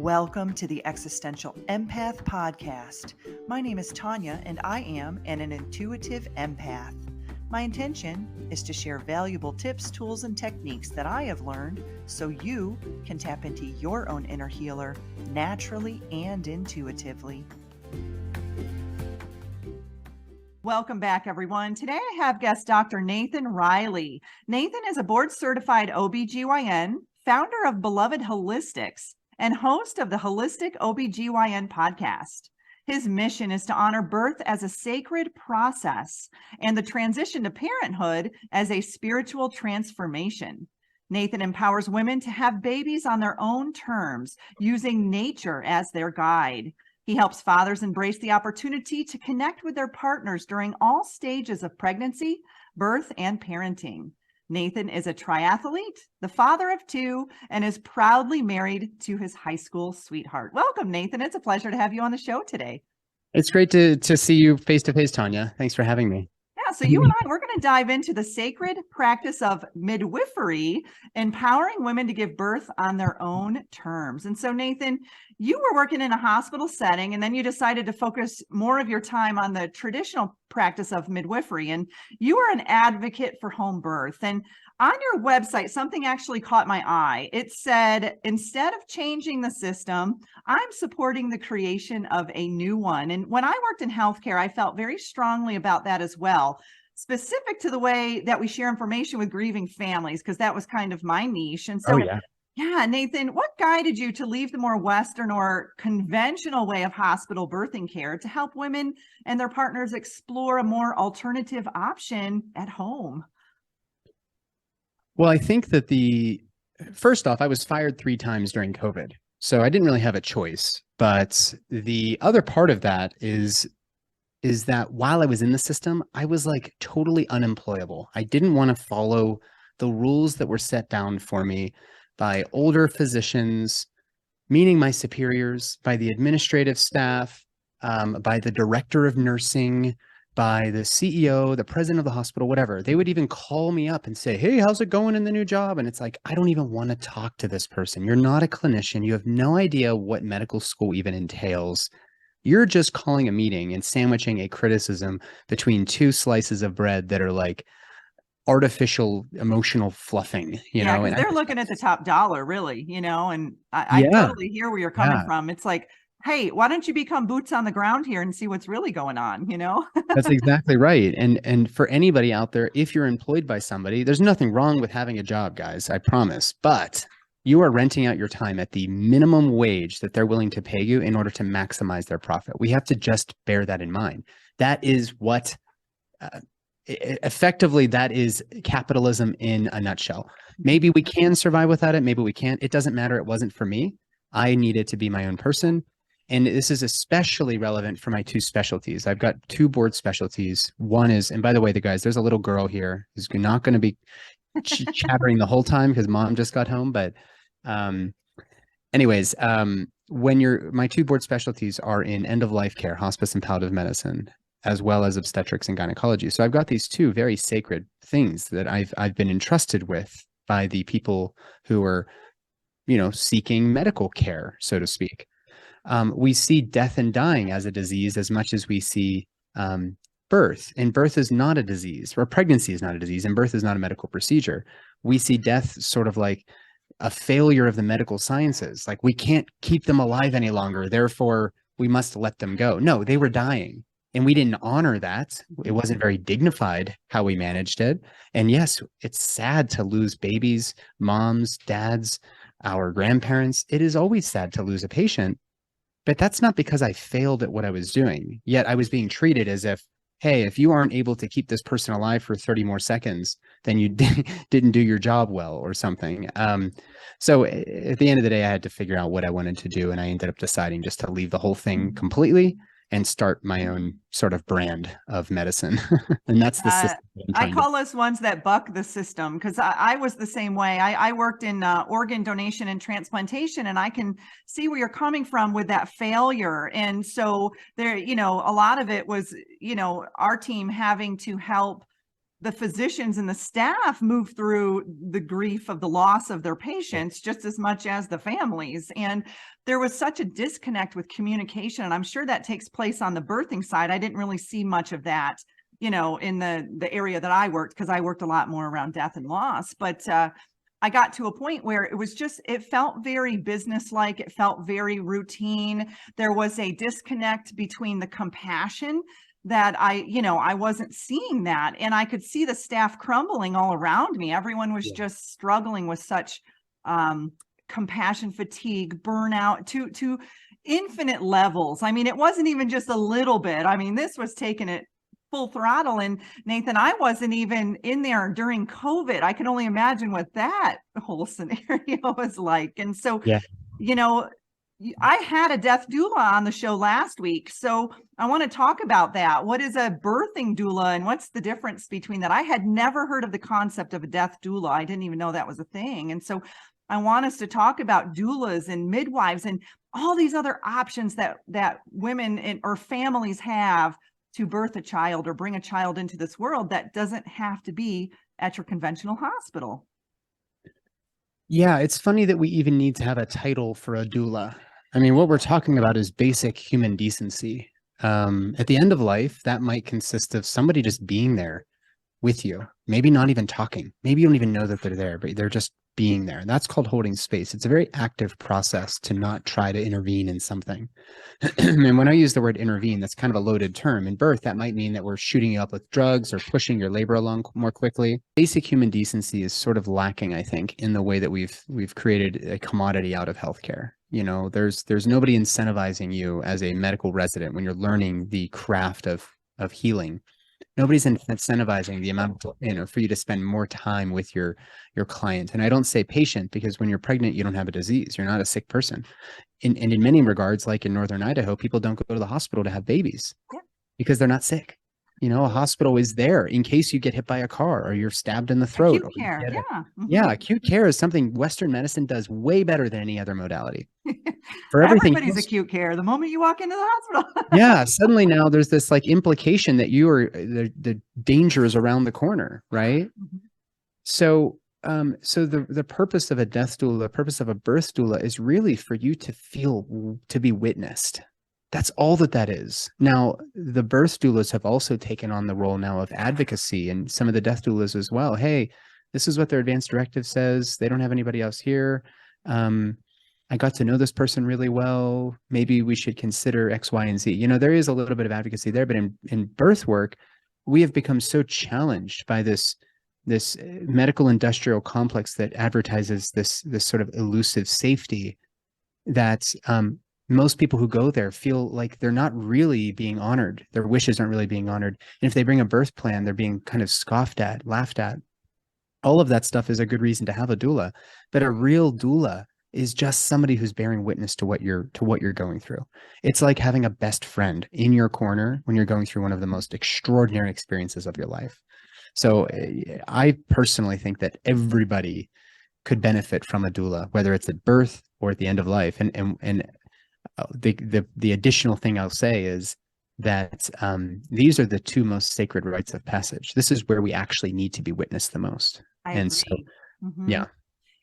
Welcome to the Existential Empath Podcast. My name is Tanya, and I am an intuitive empath. My intention is to share valuable tips, tools, and techniques that I have learned so you can tap into your own inner healer naturally and intuitively. Welcome back, everyone. Today I have guest Dr. Nathan Riley. Nathan is a board-certified OB-GYN, founder of Beloved Holistics, and host of the Holistic OB-GYN podcast. His mission is to honor birth as a sacred process and the transition to parenthood as a spiritual transformation. Nathan empowers women to have babies on their own terms, using nature as their guide. He helps fathers embrace the opportunity to connect with their partners during all stages of pregnancy, birth, and parenting. Nathan is a triathlete, the father of two, and is proudly married to his high school sweetheart. Welcome, Nathan. It's a pleasure to have you on the show today. It's great to see you face to face, Tanya. Thanks for having me. Yeah, so you and we're going to dive into the sacred practice of midwifery, empowering women to give birth on their own terms. And so, Nathan, you were working in a hospital setting, and then you decided to focus more of your time on the traditional practice of midwifery. And you were an advocate for home birth. And on your website, something actually caught my eye. It said, instead of changing the system, I'm supporting the creation of a new one. And when I worked in healthcare, I felt very strongly about that as well, specific to the way that we share information with grieving families, because that was kind of my niche. And so, yeah, Nathan, what guided you to leave the more Western or conventional way of hospital birthing care to help women and their partners explore a more alternative option at home? Well, I think that first off, I was fired 3 times during COVID, so I didn't really have a choice. But the other part of that is that while I was in the system, I was like totally unemployable. I didn't want to follow the rules that were set down for me by older physicians, meaning my superiors, by the administrative staff, by the director of nursing, by the CEO, the president of the hospital, whatever. They would even call me up and say, hey, how's it going in the new job? And it's like, I don't even want to talk to this person. You're not a clinician. You have no idea what medical school even entails. You're just calling a meeting and sandwiching a criticism between 2 slices of bread that are like artificial emotional fluffing, you know? And they're looking at the top dollar, really, and I totally hear where you're coming from. It's like, hey, why don't you become boots on the ground here and see what's really going on, That's exactly right. And for anybody out there, if you're employed by somebody, there's nothing wrong with having a job, guys, I promise. But you are renting out your time at the minimum wage that they're willing to pay you in order to maximize their profit. We have to just bear that in mind. That is what, effectively, that is capitalism in a nutshell. Maybe we can survive without it. Maybe we can't. It doesn't matter. It wasn't for me. I needed to be my own person. And this is especially relevant for my 2 specialties. I've got 2 board specialties. One is, and by the way, guys, there's a little girl here who's not going to be chattering the whole time because mom just got home. But anyways, my 2 board specialties are in end-of-life care, hospice and palliative medicine, as well as obstetrics and gynecology. So I've got these 2 very sacred things that I've been entrusted with by the people who are, seeking medical care, so to speak. We see death and dying as a disease as much as we see birth. And birth is not a disease, or pregnancy is not a disease, and birth is not a medical procedure. We see death sort of like a failure of the medical sciences. Like, we can't keep them alive any longer, therefore we must let them go. No, they were dying, and we didn't honor that. It wasn't very dignified how we managed it. And yes, it's sad to lose babies, moms, dads, our grandparents. It is always sad to lose a patient. But that's not because I failed at what I was doing. Yet I was being treated as if, hey, if you aren't able to keep this person alive for 30 more seconds, then you didn't do your job well or something. So at the end of the day, I had to figure out what I wanted to do. And I ended up deciding just to leave the whole thing completely and start my own sort of brand of medicine. And that's the system. I call us ones that buck the system, because I was the same way. I worked in organ donation and transplantation, and I can see where you're coming from with that failure. And so there, a lot of it was, our team having to help the physicians and the staff move through the grief of the loss of their patients just as much as the families. And there was such a disconnect with communication. And I'm sure that takes place on the birthing side. I didn't really see much of that, in the area that I worked, because I worked a lot more around death and loss. But I got to a point where it felt very businesslike. It felt very routine. There was a disconnect between the compassion that I wasn't seeing that. And I could see the staff crumbling all around me. Everyone was just struggling with such compassion fatigue, burnout to infinite levels. I mean, it wasn't even just a little bit. I mean, this was taking it full throttle. And Nathan, I wasn't even in there during COVID. I can only imagine what that whole scenario was like. And so, I had a death doula on the show last week. So I want to talk about that. What is a birthing doula and what's the difference between that? I had never heard of the concept of a death doula. I didn't even know that was a thing. And so I want us to talk about doulas and midwives and all these other options that women or families have to birth a child or bring a child into this world that doesn't have to be at your conventional hospital. Yeah, it's funny that we even need to have a title for a doula. I mean, what we're talking about is basic human decency. At the end of life, that might consist of somebody just being there with you, maybe not even talking. Maybe you don't even know that they're there, but they're just being there. That's called holding space. It's a very active process to not try to intervene in something. And when I use the word intervene, that's kind of a loaded term. In birth, that might mean that we're shooting you up with drugs or pushing your labor along more quickly. Basic human decency is sort of lacking, I think, in the way that we've created a commodity out of healthcare. There's nobody incentivizing you as a medical resident when you're learning the craft of healing. Nobody's incentivizing the amount for you to spend more time with your client. And I don't say patient because when you're pregnant, you don't have a disease. You're not a sick person. And in many regards, like in Northern Idaho, people don't go to the hospital to have babies because they're not sick. A hospital is there in case you get hit by a car or you're stabbed in the throat. Acute care. Yeah. Acute care is something Western medicine does way better than any other modality. For everybody's acute care the moment you walk into the hospital. Yeah, suddenly now there's this like implication that the danger is around the corner, right? Mm-hmm. So the purpose of a death doula, the purpose of a birth doula is really for you to be witnessed. That's all that is. Now, the birth doulas have also taken on the role now of advocacy, and some of the death doulas as well. Hey, this is what their advance directive says. They don't have anybody else here. I got to know this person really well. Maybe we should consider X, Y, and Z. There is a little bit of advocacy there, but in birth work, we have become so challenged by this medical industrial complex that advertises this sort of elusive safety that most people who go there feel like they're not really being honored. Their wishes aren't really being honored. And if they bring a birth plan, they're being kind of scoffed at, laughed at. All of that stuff is a good reason to have a doula, but a real doula is just somebody who's bearing witness to what you're going through. It's like having a best friend in your corner when you're going through one of the most extraordinary experiences of your life. So I personally think that everybody could benefit from a doula, whether it's at birth or at the end of life. And the additional thing I'll say is that these are the two most sacred rites of passage. This is where we actually need to be witnessed the most. I agree. Yeah.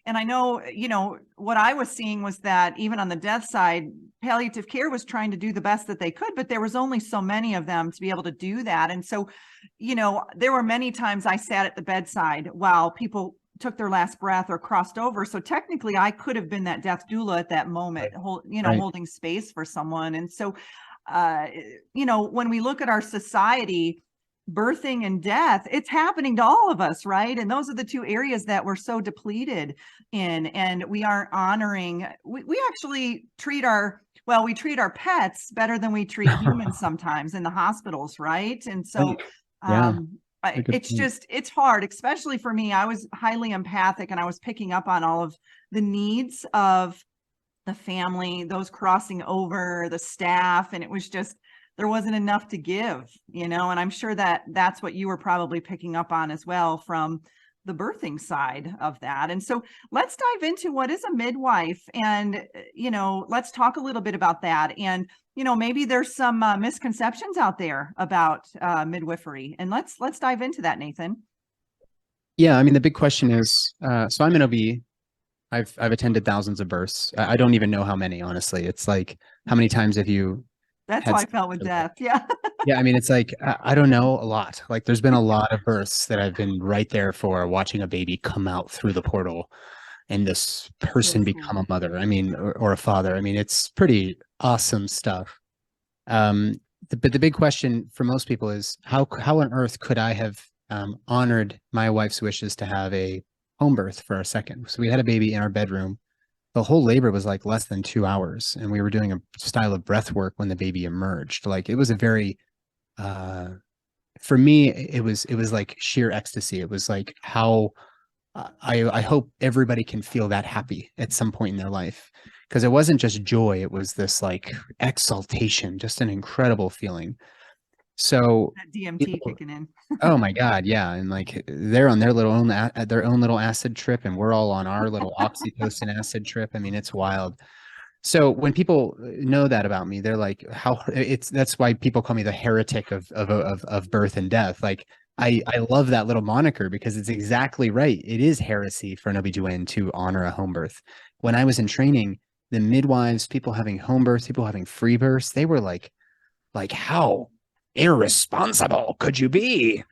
And I know, what I was seeing was that even on the death side, palliative care was trying to do the best that they could, but there was only so many of them to be able to do that. And so, there were many times I sat at the bedside while people took their last breath or crossed over. So technically I could have been that death doula at that moment, holding space for someone. And so, when we look at our society, birthing and death, it's happening to all of us, right? And those are the two areas that we're so depleted in, and we aren't honoring. We actually treat our pets better than we treat humans sometimes in the hospitals, right? And so it's hard, especially for me. I was highly empathic and I was picking up on all of the needs of the family, those crossing over, the staff, and it was just, there wasn't enough to give, and I'm sure that that's what you were probably picking up on as well from the birthing side of that. And so let's dive into what is a midwife, and, let's talk a little bit about that. And, maybe there's some misconceptions out there about midwifery, and let's dive into that, Nathan. Yeah, I mean, the big question is, so I'm an OB. I've attended thousands of births. I don't even know how many, honestly. It's like, how many times have you That's had how I felt with death. Yeah. Yeah, I mean, it's like, I don't know, a lot. Like, there's been a lot of births that I've been right there for, watching a baby come out through the portal and this person become a mother. I mean, or a father. I mean, it's pretty awesome stuff. But the big question for most people is, how on earth could I have honored my wife's wishes to have a home birth for a second? So we had a baby in our bedroom. The whole labor was like less than 2 hours, and we were doing a style of breath work when the baby emerged. Like, it was a very for me, it was like sheer ecstasy. It was like how I hope everybody can feel that happy at some point in their life, because it wasn't just joy. It was this like exaltation, just an incredible feeling. So That DMT people, kicking in. oh my God, yeah, and like they're on their own little acid trip, and we're all on our little oxytocin acid trip. I mean, it's wild. So when people know that about me, they're like, that's why people call me the heretic of birth and death. Like, I love that little moniker, because it's exactly right. It is heresy for an OB-GYN to honor a home birth. When I was in training, the midwives, people having home births, people having free births, they were like, how irresponsible could you be?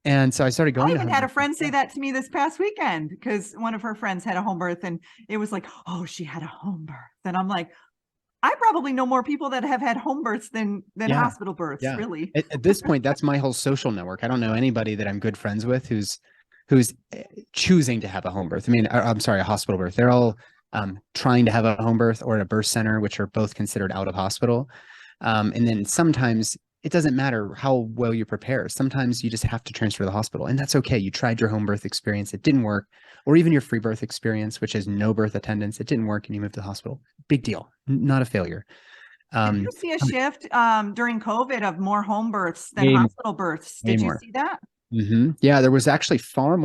And so I started I going to even home had a births. friend say that to me this past weekend, because one of her friends had a home birth, and it was like, oh, she had a home birth. And I'm like, I probably know more people that have had home births than Yeah, hospital births, yeah. really. At this point, that's my whole social network. I don't know anybody that I'm good friends with who's choosing to have a home birth. I mean, I'm sorry, a hospital birth. They're all trying to have a home birth or at a birth center, which are both considered out of hospital. And then sometimes it doesn't matter how well you prepare. Sometimes you just have to transfer to the hospital, and that's okay. You tried your home birth experience, it didn't work, or even your free birth experience, which is no birth attendance, it didn't work, and you moved to the hospital. Big deal, not a failure. Did you Um, see a shift during COVID of more home births than way, hospital births? way Did you more. see that? Yeah, there was actually far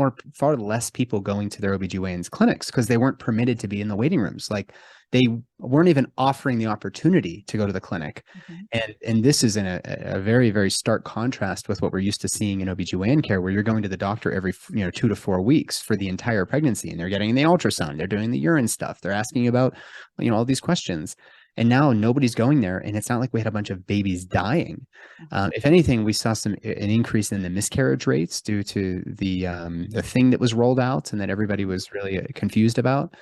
less people going to their OB-GYN's clinics, because they weren't permitted to be in the waiting rooms. Like, they weren't even offering the opportunity to go to the clinic. And this is in a very, very stark contrast with what we're used to seeing in OB-GYN care, where you're going to the doctor every 2 to 4 weeks for the entire pregnancy, and they're getting the ultrasound, they're doing the urine stuff, they're asking about all these questions. And now nobody's going there, and it's not like we had a bunch of babies dying. If anything, we saw an increase in the miscarriage rates due to the thing that was rolled out and that everybody was really confused about.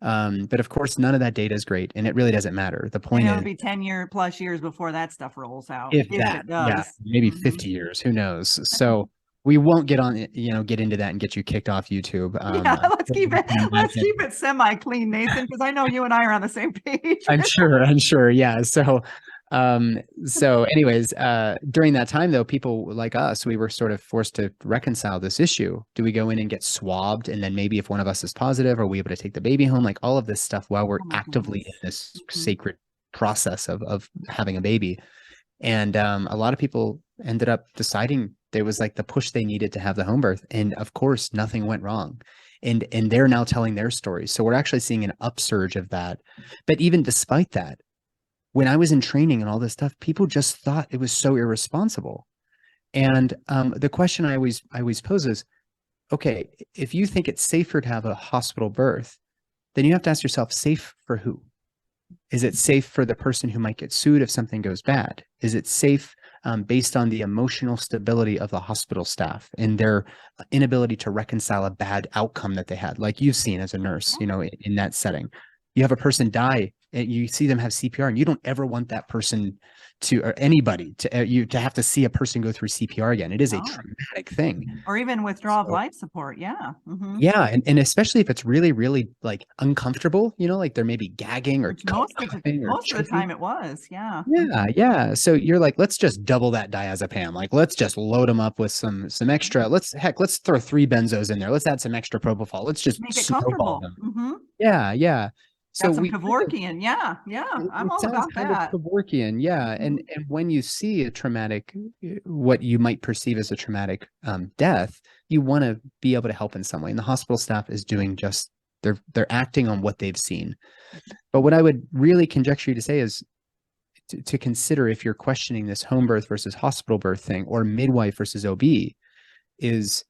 But of course, none of that data is great, and it really doesn't matter. The point It'll is, be 10 plus years before that stuff rolls out, if if that, it yeah, does. maybe 50 years, who knows? So we won't get into that and get you kicked off YouTube. Yeah, let's keep You can imagine. it semi-clean, Nathan, because I know you and I are on the same page. I'm sure. Yeah. So anyways, during that time though, people like us, we were sort of forced to reconcile this issue. Do we go in and get swabbed? And then maybe if one of us is positive, are we able to take the baby home? Like, all of this stuff while we're Oh my actively in goodness. this sacred process of having a baby. And a lot of people ended up deciding there was like the push they needed to have the home birth. And of course, nothing went wrong. And they're now telling their stories. So we're actually seeing an upsurge of that. But even despite that, when I was in training and all this stuff, people just thought it was so irresponsible. And the question I always pose is, okay, if you think it's safer to have a hospital birth, then you have to ask yourself, safe for who? Is it safe for the person who might get sued if something goes bad? Is it safe based on the emotional stability of the hospital staff and their inability to reconcile a bad outcome that they had, like you've seen as a nurse, in that setting? You have a person die, and you see them have CPR, and you don't ever want that person or anybody to have to see a person go through CPR again. It is a traumatic thing. Or even withdrawal of life support. Yeah. Yeah. And especially if it's really, really like uncomfortable, like they're maybe gagging or Most coughing or of the choking. time it was. Yeah. Yeah, yeah. So you're like, let's just double that diazepam. Like, let's just load them up with some extra. Let's throw 3 benzos in there. Let's add some extra propofol. Let's just Make it snowball comfortable. them. Yeah, yeah. So Got some we kind of, Kevorkian. Yeah. Yeah. I'm it all sounds about kind of that. Kevorkian, yeah. Mhm. And when you see a traumatic, what you might perceive as a traumatic death, you want to be able to help in some way. And the hospital staff is doing just they're acting on what they've seen. But what I would really conjecture you to say is to consider if you're questioning this home birth versus hospital birth thing or midwife versus OB is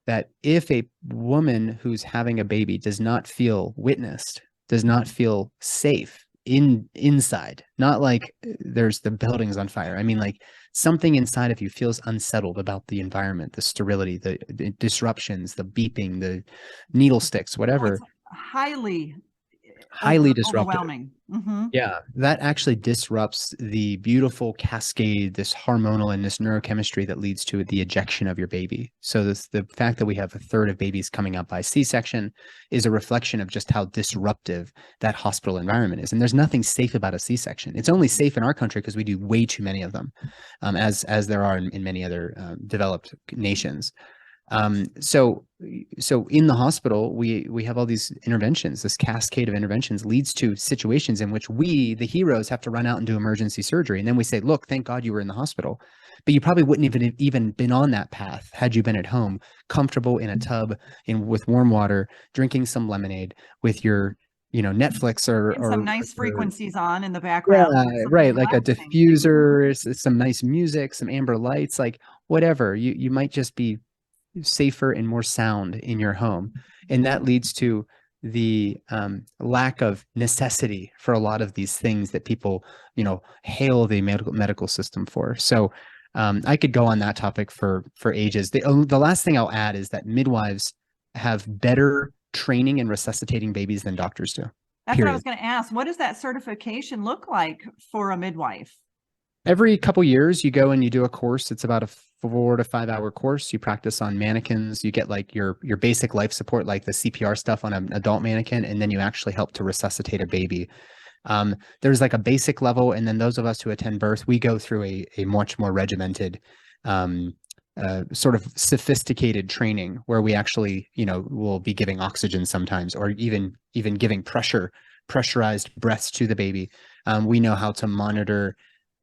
that if a woman who's having a baby does not feel witnessed, does not feel safe inside, not like there's the buildings on fire. I mean, like something inside of you feels unsettled about the environment, the sterility, the disruptions, the beeping, the needle sticks, Oh, it's whatever, highly highly disruptive. overwhelming. Hmm. Yeah, that actually disrupts the beautiful cascade, this hormonal and this neurochemistry that leads to the ejection of your baby. So the fact that we have a third of babies coming out by C-section is a reflection of just how disruptive that hospital environment is. And there's nothing safe about a C-section. It's only safe in our country because we do way too many of them, as there are in many other developed nations. So in the hospital, we have all these interventions. This cascade of interventions leads to situations in which we, the heroes, have to run out and do emergency surgery. And then we say, look, thank God you were in the hospital. But you probably wouldn't even been on that path had you been at home, comfortable in a tub with warm water, drinking some lemonade with your, Netflix And some or nice frequencies on in the yeah, background. Something right. Like a relaxing. diffuser, some nice music, some amber lights, like whatever. You might just be safer and more sound in your home. And that leads to the lack of necessity for a lot of these things that people, hail the medical system for. So I could go on that topic for ages. The last thing I'll add is that midwives have better training in resuscitating babies than doctors do. That's what I was Period. going to ask. What does that certification look like for a midwife? Every couple years, you go and you do a course. It's about a 4 to 5 hour course. You practice on mannequins. You get like your basic life support, like the CPR stuff on an adult mannequin, and then you actually help to resuscitate a baby. There's like a basic level, and then those of us who attend birth, we go through a much more regimented, sort of sophisticated training where we actually, will be giving oxygen sometimes, or even giving pressurized breaths to the baby. We know how to monitor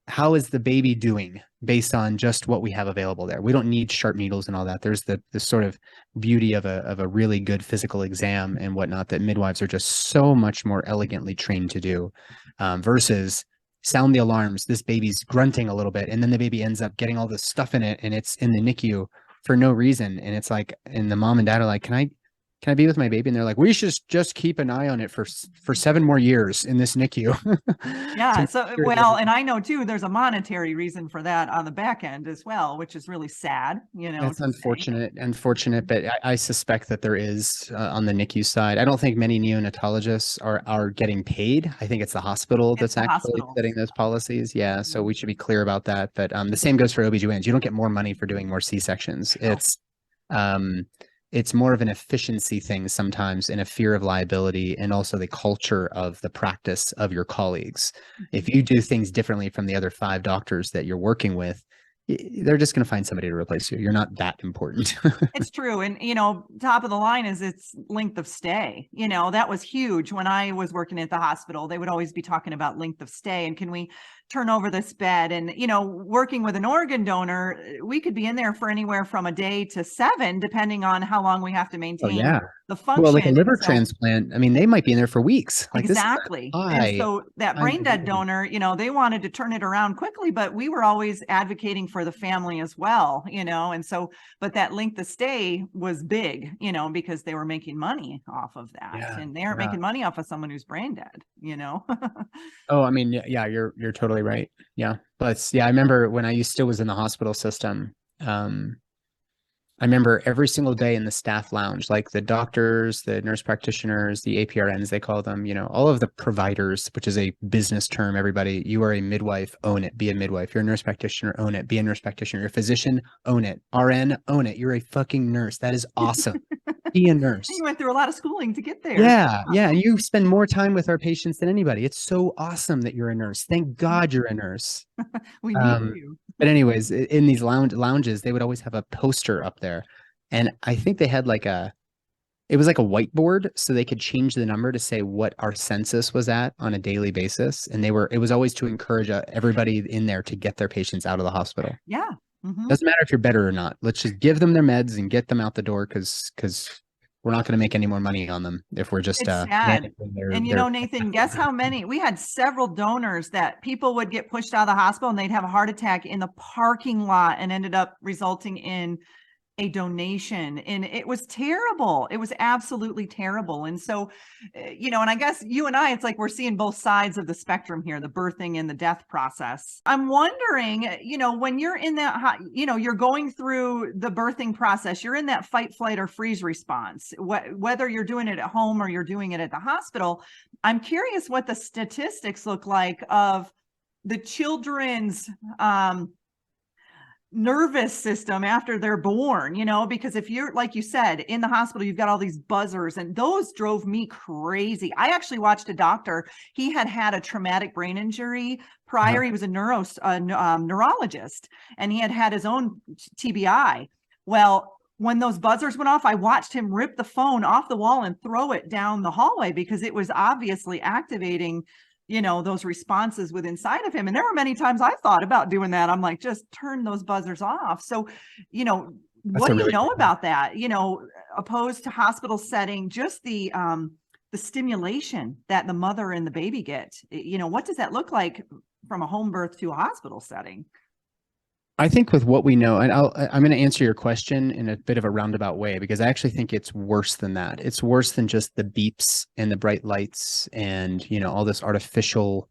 how is the baby doing based on just what we have available there. We don't need sharp needles and all that. There's the sort of beauty of a really good physical exam and whatnot that midwives are just so much more elegantly trained to do, versus sound the alarms. This baby's grunting a little bit, and then the baby ends up getting all this stuff in it, and it's in the NICU for no reason. And it's like, and the mom and dad are like, can I be with my baby? And they're like, we should just keep an eye on it for 7 more years in this NICU. Yeah. To So, make sure it well, doesn't. and I know too, there's a monetary reason for that on the back end as well, which is really sad, That's to say. unfortunate, but I suspect that there is on the NICU side. I don't think many neonatologists are getting paid. I think it's the hospital It's that's the actually hospitals. setting those policies. Yeah, so Mhm. we should be clear about that. But the same goes for OB-GYNs. You don't get more money for doing more C-sections. No. Um, it's more of an efficiency thing sometimes and a fear of liability and also the culture of the practice of your colleagues. If you do things differently from the other 5 doctors that you're working with, they're just going to find somebody to replace you. You're not that important. It's true. And, top of the line is its length of stay. That was huge when I was working at the hospital. They would always be talking about length of stay and can we turn over this bed? And, working with an organ donor, we could be in there for anywhere from a day to 7, depending on how long we have to Oh maintain yeah. the Well, like a function. And liver so transplant, I mean, they might be in there for weeks. Like this is exactly. a And high, so that high brain dead morbidity. donor, they wanted to turn it around quickly, but we were always advocating for the family as well, and so, but that length of stay was big, because they were making money off of that Yeah, and they aren't yeah. making money off of someone who's brain dead. Oh, I mean, yeah, you're totally right. Yeah. But yeah, I remember when I still was in the hospital system, I remember every single day in the staff lounge, like the doctors, the nurse practitioners, the APRNs, they call them, all of the providers, which is a business term. Everybody, you are a midwife, own it, be a midwife. You're a nurse practitioner, own it, be a nurse practitioner. You're a physician, own it. RN, own it. You're a fucking nurse. That is awesome. Be a nurse. You went through a lot of schooling to get there. Yeah, yeah. And you spend more time with our patients than anybody. It's so awesome that you're a nurse. Thank God you're a nurse. We need Um, you. but anyways, in these lounges, they would always have a poster up there, and I think they had like it was like a whiteboard, so they could change the number to say what our census was at on a daily basis. And it was always to encourage everybody in there to get their patients out of the hospital. Yeah. Hmm. Doesn't matter if you're better or not. Let's just give them their meds and get them out the door, because we're not going to make any more money on them if we're just It's sad. managing And their Nathan, guess how many? We had several donors that people would get pushed out of the hospital and they'd have a heart attack in the parking lot and ended up resulting in a donation. And it was terrible. It was absolutely terrible. And so, and I guess you and I, it's like we're seeing both sides of the spectrum here, the birthing and the death process. I'm wondering, when you're in that, you're going through the birthing process, you're in that fight, flight, or freeze response, whether you're doing it at home or you're doing it at the hospital. I'm curious what the statistics look like of the children's, nervous system after they're born, because if you're, like you said, in the hospital, you've got all these buzzers, and those drove me crazy. I actually watched a doctor. He had a traumatic brain injury prior. He was a neurologist, and he had his own TBI. Well, when those buzzers went off, I watched him rip the phone off the wall and throw it down the hallway because it was obviously activating those responses within inside of him. And there were many times I thought about doing that. I'm like, just turn those buzzers off. So, what do you know about that? Opposed to hospital setting, just the stimulation that the mother and the baby get, what does that look like from a home birth to a hospital setting? I think with what we know, and I'm going to answer your question in a bit of a roundabout way, because I actually think it's worse than that. It's worse than just the beeps and the bright lights and, all this artificial,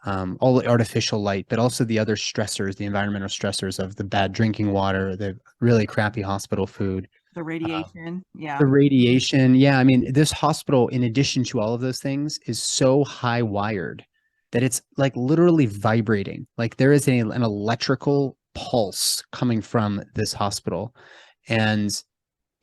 all the artificial light, but also the other stressors, the environmental stressors of the bad drinking water, the really crappy hospital food. The radiation. Yeah. The radiation. Yeah. I mean, this hospital, in addition to all of those things, is so high wired that it's like literally vibrating. Like there is an electrical pulse coming from this hospital, and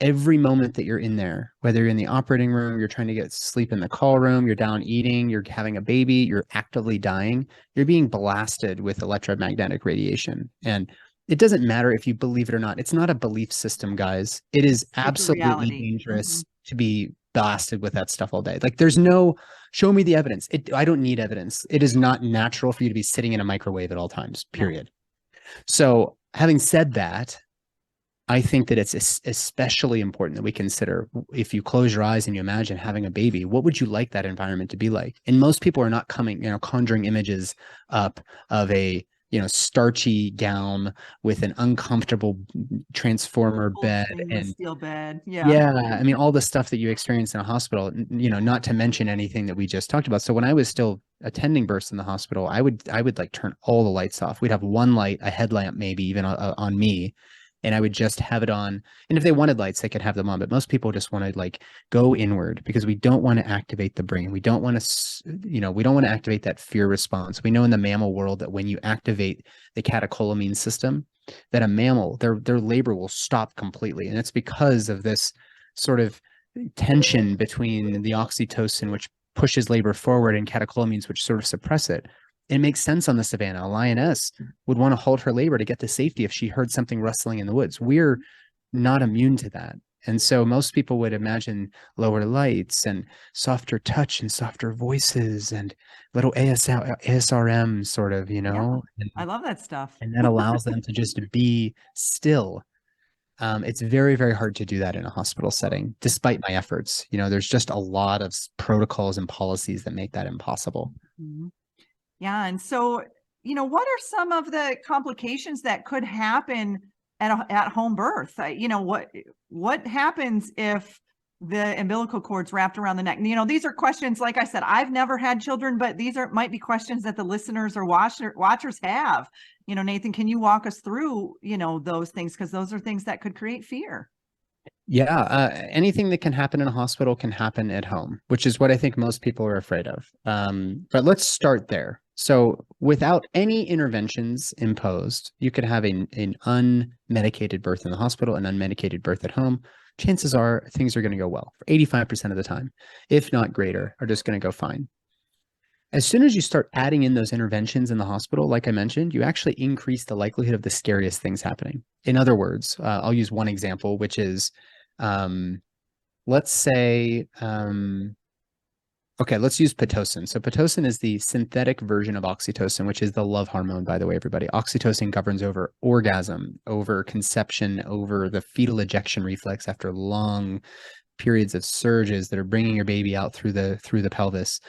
every moment that you're in there, whether you're in the operating room, you're trying to get sleep in the call room, you're down eating, you're having a baby, you're actively dying, you're being blasted with electromagnetic radiation. And it doesn't matter if you believe it or not. It's not a belief system, guys. It is absolutely dangerous to be blasted with that stuff all day. Like there's no show me the evidence. I don't need evidence. It is not natural for you to be sitting in a microwave at all times, period. So having said that, I think that it's especially important that we consider, if you close your eyes and you imagine having a baby, what would you like that environment to be like? And most people are not conjuring images up of a, starchy gown with an uncomfortable transformer bed and steel bed. Yeah. Yeah. I mean, all the stuff that you experience in a hospital, not to mention anything that we just talked about. So when I was still attending births in the hospital, I would like turn all the lights off. We'd have one light, a headlamp, maybe even on me. And I would just have it on. And if they wanted lights, they could have them on. But most people just want to like go inward, because we don't want to activate the brain. We don't want to, we don't want to activate that fear response. We know in the mammal world that when you activate the catecholamine system, that a mammal, their labor will stop completely. And it's because of this sort of tension between the oxytocin, which pushes labor forward, and catecholamines, which sort of suppress it. It makes sense on the savannah. A lioness would want to hold her labor to get to safety if she heard something rustling in the woods. We're not immune to that. And so most people would imagine lower lights and softer touch and softer voices and little ASRM sort of, Yeah, I love that stuff. And that allows them to just be still. It's very, very hard to do that in a hospital setting, despite my efforts. There's just a lot of protocols and policies that make that impossible. Mm-hmm. Yeah. And so, what are some of the complications that could happen at home birth? What happens if the umbilical cord's wrapped around the neck? These are questions, like I said, I've never had children, but these might be questions that the listeners or watchers have. Nathan, can you walk us through, those things? Because those are things that could create fear. Yeah, anything that can happen in a hospital can happen at home, which is what I think most people are afraid of. But let's start there. So without any interventions imposed, you could have an unmedicated birth in the hospital, an unmedicated birth at home. Chances are things are going to go well. 85% of the time, if not greater, are just going to go fine. As soon as you start adding in those interventions in the hospital, like I mentioned, you actually increase the likelihood of the scariest things happening. In other words, I'll use one example, which is let's say, okay, let's use Pitocin. So Pitocin is the synthetic version of oxytocin, which is the love hormone, by the way, everybody. Oxytocin governs over orgasm, over conception, over the fetal ejection reflex after long periods of surges that are bringing your baby out through the pelvis.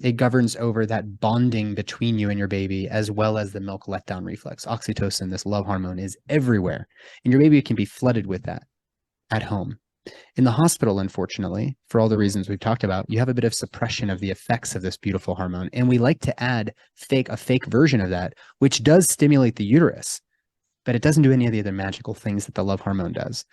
It governs over that bonding between you and your baby, as well as the milk letdown reflex. Oxytocin, this love hormone, is everywhere, and your baby can be flooded with that at home. In the hospital, unfortunately, for all the reasons we've talked about, you have a bit of suppression of the effects of this beautiful hormone. And we like to add a fake version of that, which does stimulate the uterus, but it doesn't do any of the other magical things that the love hormone does.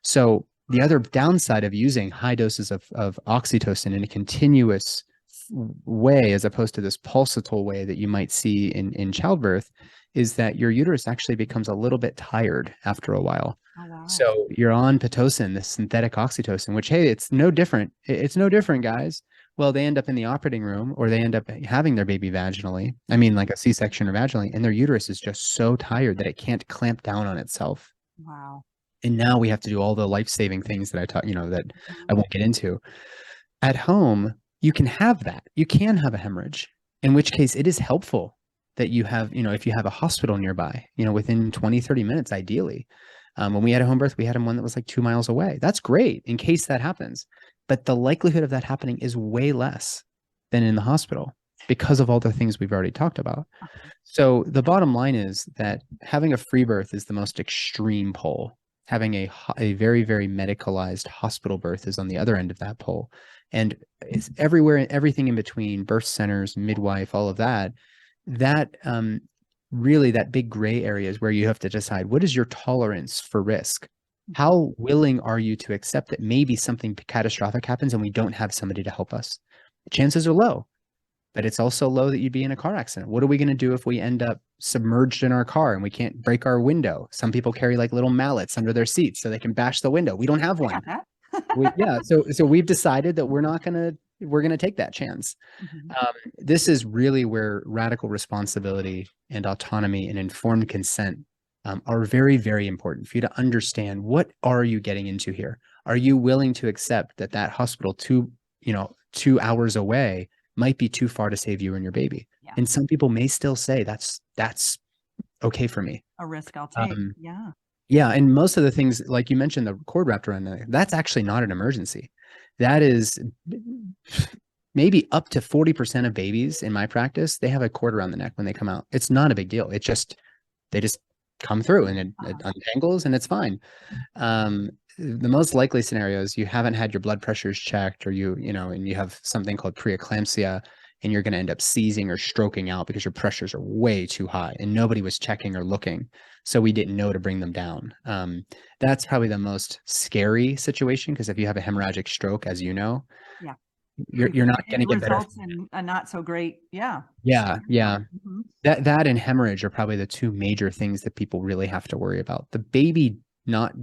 So the other downside of using high doses of oxytocin in a continuous way, as opposed to this pulsatile way that you might see in childbirth, is that your uterus actually becomes a little bit tired after a while. Oh, wow. So you're on Pitocin, this synthetic oxytocin, which, hey, it's no different. It's no different, guys. Well, they end up in the operating room, or they end up having their baby vaginally. I mean, like a C-section or vaginally, and their uterus is just so tired that it can't clamp down on itself. Wow. And now we have to do all the life-saving things that I taught, that Mhm. I won't get into. At home, you can have that. You can have a hemorrhage, in which case it is helpful that you have, if you have a hospital nearby, within 20, 30 minutes, ideally. When we had a home birth, we had one that was like 2 miles away. That's great in case that happens. But the likelihood of that happening is way less than in the hospital because of all the things we've already talked about. So the bottom line is that having a free birth is the most extreme pole. Having a very, very medicalized hospital birth is on the other end of that pole. And it's everywhere, everything in between, birth centers, midwife, all of that, really that big gray area is where you have to decide, what is your tolerance for risk? How willing are you to accept that maybe something catastrophic happens and we don't have somebody to help us? The chances are low, but it's also low that you'd be in a car accident. What are we going to do if we end up submerged in our car and we can't break our window? Some people carry like little mallets under their seats so they can bash the window. We don't have one. So we've decided that we're going to take that chance. This is really where radical responsibility and autonomy and informed consent are very, very important for you to understand. What are you getting into here? Are you willing to accept that hospital 2 hours away might be too far to save you and your baby? Yeah. And some people may still say that's okay for me. A risk I'll take. Yeah. And most of the things, like you mentioned, the cord wrapped around the neck, that's actually not an emergency. That is maybe up to 40% of babies in my practice, they have a cord around the neck when they come out. It's not a big deal. They just come through and it untangles and it's fine. The most likely scenario is you haven't had your blood pressures checked, or and you have something called preeclampsia, and you're going to end up seizing or stroking out because your pressures are way too high and nobody was checking or looking. So we didn't know to bring them down. That's probably the most scary situation, because if you have a hemorrhagic stroke, as you know, you're not going to get better. Results in a not so great. Yeah. That and hemorrhage are probably the two major things that people really have to worry about. The baby not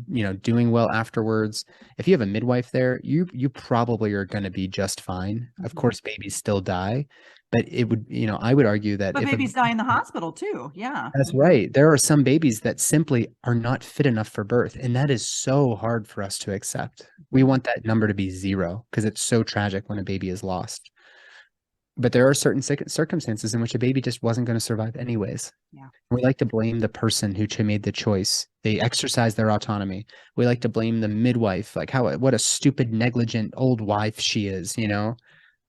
doing well afterwards. If you have a midwife there, you probably are going to be just fine. Of course, babies still die, but it would, I would argue that but babies die in the hospital too. Yeah, that's right. There are some babies that simply are not fit enough for birth, and that is so hard for us to accept. We want that number to be 0 because it's so tragic when a baby is lost. But there are certain circumstances in which a baby just wasn't going to survive anyways. Yeah. We like to blame the person who made the choice. They exercise their autonomy. We like to blame the midwife, like what a stupid, negligent old wife she is,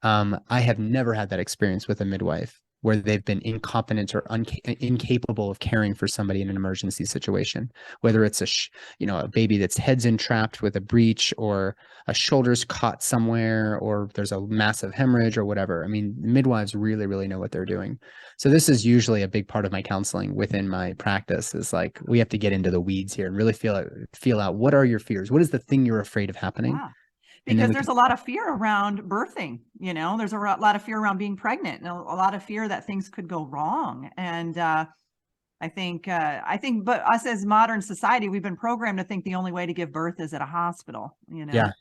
I have never had that experience with a midwife where they've been incompetent or incapable of caring for somebody in an emergency situation, whether it's a baby that's heads entrapped with a breech, or a shoulder's caught somewhere, or there's a massive hemorrhage or whatever. I mean, midwives really, really know what they're doing. So this is usually a big part of my counseling within my practice, is like, we have to get into the weeds here and really feel out, what are your fears? What is the thing you're afraid of happening? Yeah. Because there's a lot of fear around birthing, there's a lot of fear around being pregnant, and a lot of fear that things could go wrong. And I think, but us as modern society, we've been programmed to think the only way to give birth is at a hospital, Yeah,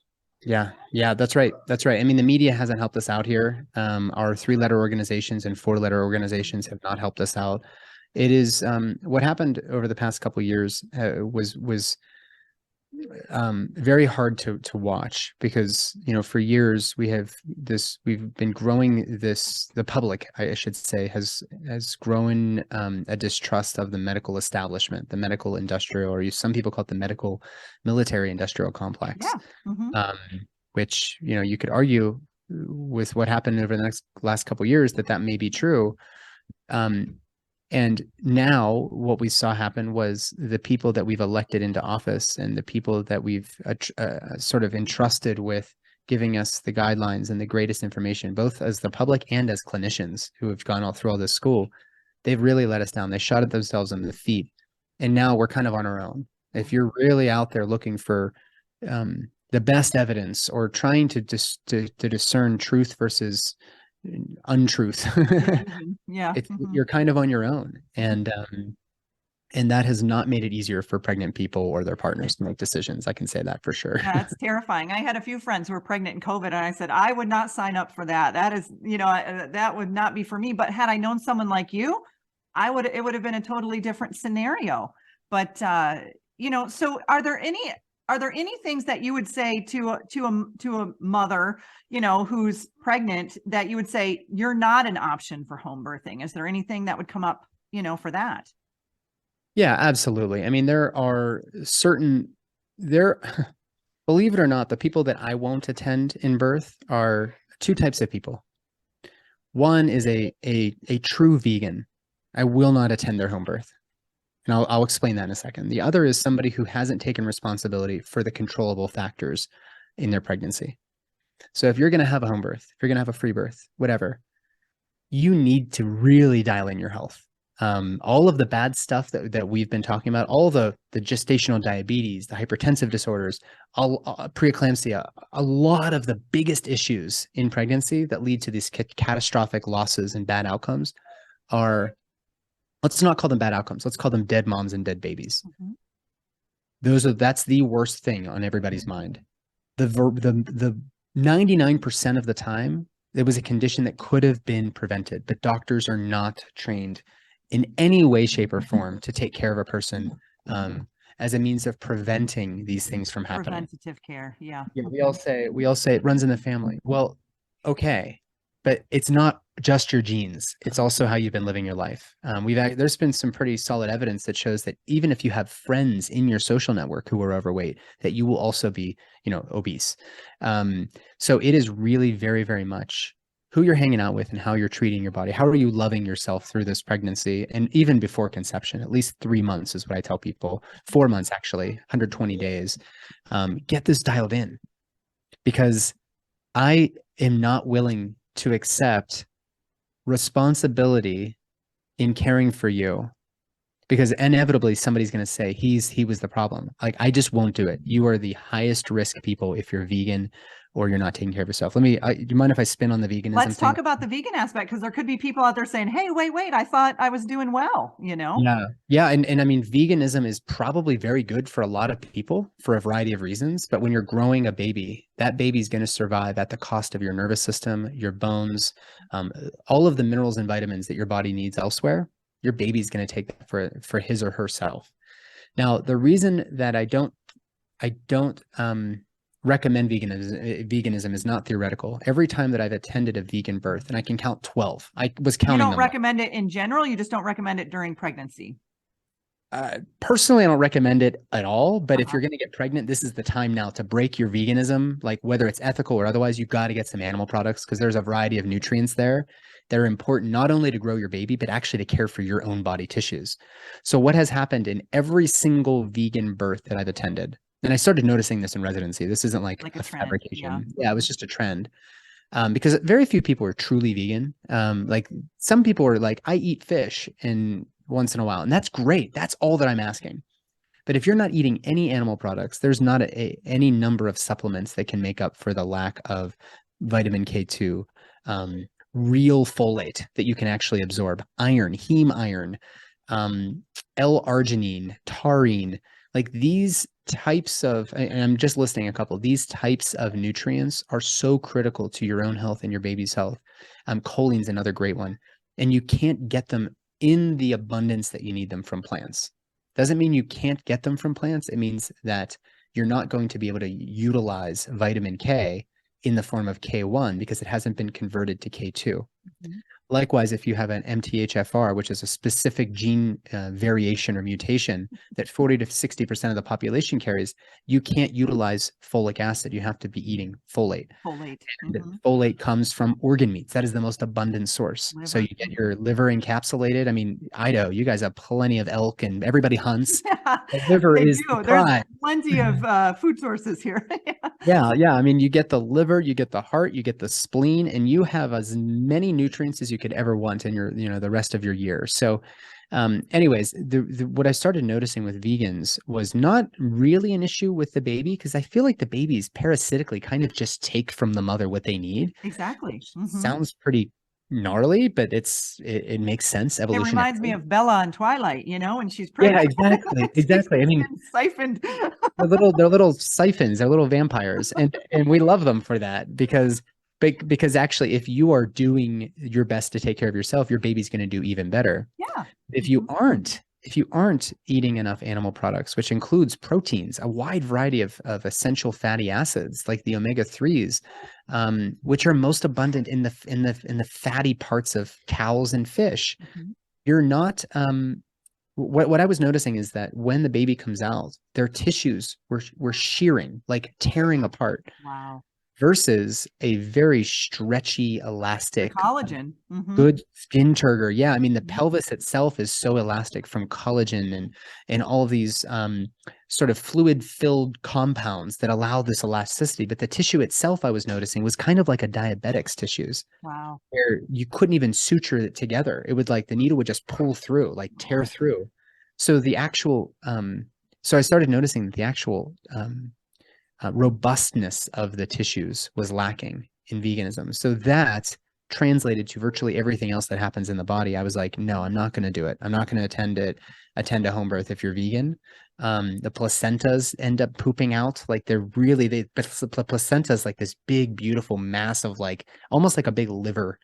that's right. I mean, the media hasn't helped us out here. Our 3-letter organizations and 4-letter organizations have not helped us out. It is what happened over the past couple of years was very hard to watch because, you know, for years we've been growing this, the public, I should say, has grown a distrust of the medical establishment, the medical industrial, or some people call it the medical military industrial complex, Yeah. Hmm. um, which, you know, you could argue with what happened over the last couple of years that may be true. Um, and now what we saw happen was the people that we've elected into office and the people that we've sort of entrusted with giving us the guidelines and the greatest information, both as the public and as clinicians who have gone all through all this school, they've really let us down. They shot at themselves in the feet. And now we're kind of on our own. If you're really out there looking for the best evidence or trying to discern truth versus untruth, Yeah. you're kind of on your own, and that has not made it easier for pregnant people or their partners to make decisions. I can say that for sure. Yeah, it's terrifying. I had a few friends who were pregnant in COVID, and I said, I would not sign up for that. That is, that would not be for me. But had I known someone like you, it would have been a totally different scenario. But, so are there any things that you would say to a mother, who's pregnant, that you would say you're not an option for home birthing? Is there anything that would come up, for that? Yeah, absolutely. I mean, there, believe it or not, the people that I won't attend in birth are two types of people. One is a true vegan. I will not attend their home birth. And I'll explain that in a second. The other is somebody who hasn't taken responsibility for the controllable factors in their pregnancy. So if you're going to have a home birth, if you're going to have a free birth, whatever, you need to really dial in your health. All of the bad stuff that we've been talking about, all the gestational diabetes, the hypertensive disorders, preeclampsia, a lot of the biggest issues in pregnancy that lead to these catastrophic losses and bad outcomes are, let's not call them bad outcomes. Let's call them dead moms and dead babies. Mm-hmm. That's the worst thing on everybody's mind. The 99% of the time, it was a condition that could have been prevented, but doctors are not trained in any way, shape, or form to take care of a person as a means of preventing these things from happening. Preventative care, yeah. Yeah, we all say it runs in the family. Well, okay, but it's not just your genes. It's also how you've been living your life. There's been some pretty solid evidence that shows that even if you have friends in your social network who are overweight, that you will also be, obese. So it is really very, very much who you're hanging out with and how you're treating your body. How are you loving yourself through this pregnancy? And even before conception, at least 3 months is what I tell people. 4 months, actually, 120 days. Get this dialed in, because I am not willing to accept responsibility in caring for you, because inevitably somebody's going to say he was the problem. Like, I just won't do it. You are the highest risk people if you're vegan or you're not taking care of yourself. Do you mind if I spin on the veganism Let's talk about the vegan aspect, because there could be people out there saying, hey, wait, I thought I was doing well, Yeah. And I mean, veganism is probably very good for a lot of people for a variety of reasons. But when you're growing a baby, that baby's going to survive at the cost of your nervous system, your bones, all of the minerals and vitamins that your body needs elsewhere. Your baby's going to take that for his or herself. Now, the reason that I don't recommend veganism is not theoretical. Every time that I've attended a vegan birth, and I can count 12, I was counting. You don't recommend it in general? You just don't recommend it during pregnancy? Personally, I don't recommend it at all. But if you're going to get pregnant, this is the time now to break your veganism. Like, whether it's ethical or otherwise, you've got to get some animal products, because there's a variety of nutrients there that are important not only to grow your baby, but actually to care for your own body tissues. So what has happened in every single vegan birth that I've attended, and I started noticing this in residency. This isn't like a fabrication. Yeah, it was just a trend. Because very few people are truly vegan. Like, some people are like, I eat fish and once in a while, and that's great. That's all that I'm asking. But if you're not eating any animal products, there's not any number of supplements that can make up for the lack of vitamin K2, real folate that you can actually absorb, iron, heme iron, L-arginine, taurine, like these types of, and I'm just listing a couple, these types of nutrients are so critical to your own health and your baby's health. Choline's another great one. And you can't get them in the abundance that you need them from plants. Doesn't mean you can't get them from plants. It means that you're not going to be able to utilize vitamin K in the form of K1 because it hasn't been converted to K2. Mhm. Likewise, if you have an MTHFR, which is a specific gene variation or mutation that 40 to 60% of the population carries, you can't utilize folic acid. You have to be eating folate. Folate. And Mhm. folate comes from organ meats. That is the most abundant source. So Liver. you get your liver encapsulated. I mean, Idaho, you guys have plenty of elk and everybody hunts. Yeah, The liver they is the do. There's prime. plenty of food sources here. Yeah, yeah. I mean, you get the liver, you get the heart, you get the spleen, and you have as many nutrients as you could ever want in your, the rest of your year. So, anyways, what I started noticing with vegans was not really an issue with the baby because I feel like the babies parasitically kind of just take from the mother what they need. Exactly. Which Mhm. sounds pretty gnarly, but it makes sense It reminds me evolutionarily. of Bella on Twilight, when she's Yeah, pregnant. exactly, She's exactly. I mean, getting siphoned. they're little siphons, they're little vampires, and we love them for that because actually, if you are doing your best to take care of yourself, your baby's going to do even better. Yeah. If you Mhm. aren't eating enough animal products, which includes proteins, a wide variety of essential fatty acids like the omega-3s, which are most abundant in the fatty parts of cows and fish, Mhm. you're not what I was noticing is that when the baby comes out, their tissues were shearing, like tearing apart, Wow. versus a very stretchy, The elastic, collagen. Mhm. good skin turgor. Yeah, I mean the Mhm. pelvis itself is so elastic from collagen and all of these sort of fluid-filled compounds that allow this elasticity. But the tissue itself, I was noticing, was kind of like a diabetic's tissues Wow. where you couldn't even suture it together. It would like the needle would just pull through, like tear through. So the actual, so I started noticing that the actual robustness of the tissues was lacking in veganism. So that translated to virtually everything else that happens in the body. I was like, no, I'm not going to do it. I'm not going to attend a home birth if you're vegan. The placentas end up pooping out like but the placenta is like this big, beautiful mass of like almost like a big liver,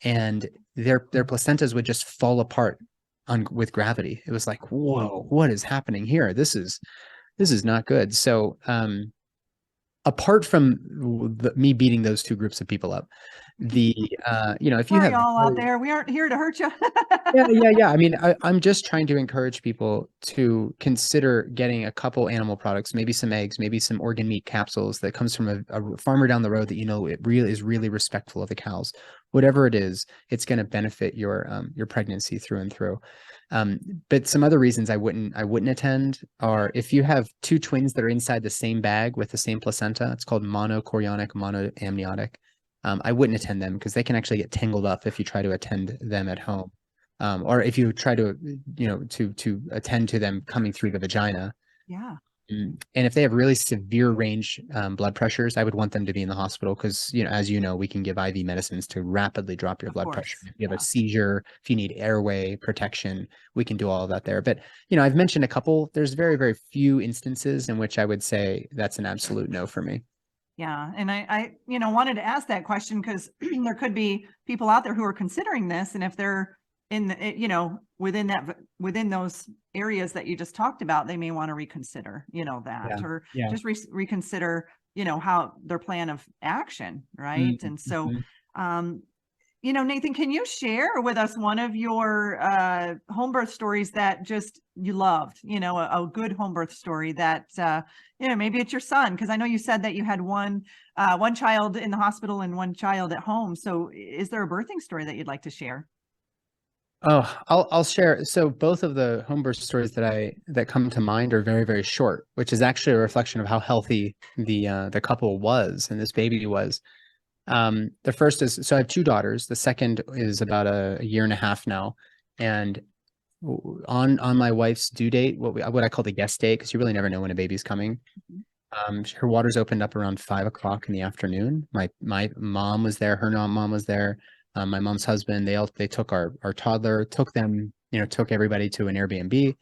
and their placentas would just fall apart with gravity. It was like, whoa, what is happening here? This is not good. So, apart from me beating those two groups of people up, if you Sorry, have all out there. We aren't here to hurt you. yeah. I mean, I'm just trying to encourage people to consider getting a couple animal products, maybe some eggs, maybe some organ meat capsules that comes from a farmer down the road that it really is really respectful of the cows. Whatever it is, it's going to benefit your pregnancy through and through. But some other reasons I wouldn't attend are if you have two twins that are inside the same bag with the same placenta. It's called monochorionic, monoamniotic. I wouldn't attend them because they can actually get tangled up if you try to attend them at home, or if you try to to attend to them coming through the vagina. Yeah, And if they have really severe range blood pressures, I would want them to be in the hospital because, as you know, we can give IV medicines to rapidly drop your of blood pressure. course. If you have Yeah. a seizure, if you need airway protection, we can do all of that there. But, I've mentioned a couple. There's very, very few instances in which I would say that's an absolute no for me. Yeah. And I wanted to ask that question because there could be people out there who are considering this. And if they're in within those areas that you just talked about, they may want to reconsider, Yeah. that, or Yeah. just reconsider, how their plan of action. Right. And so, Mm-hmm. um, Nathan, can you share with us one of your home birth stories that just you loved, a good home birth story that, maybe it's your son, because I know you said that you had one child in the hospital and one child at home. So is there a birthing story that you'd like to share? Oh, I'll share. So both of the home birth stories that come to mind are very, very short, which is actually a reflection of how healthy the couple was and this baby was. The first is, so I have two daughters. The second is about a year and a half now, and on my wife's due date, what I call the guest date, because you really never know when a baby's coming. Mhm. Her waters opened up around 5 o'clock in the afternoon. My mom was there. Her mom was there. My mom's husband. They took our toddler, took them, took everybody to an Airbnb.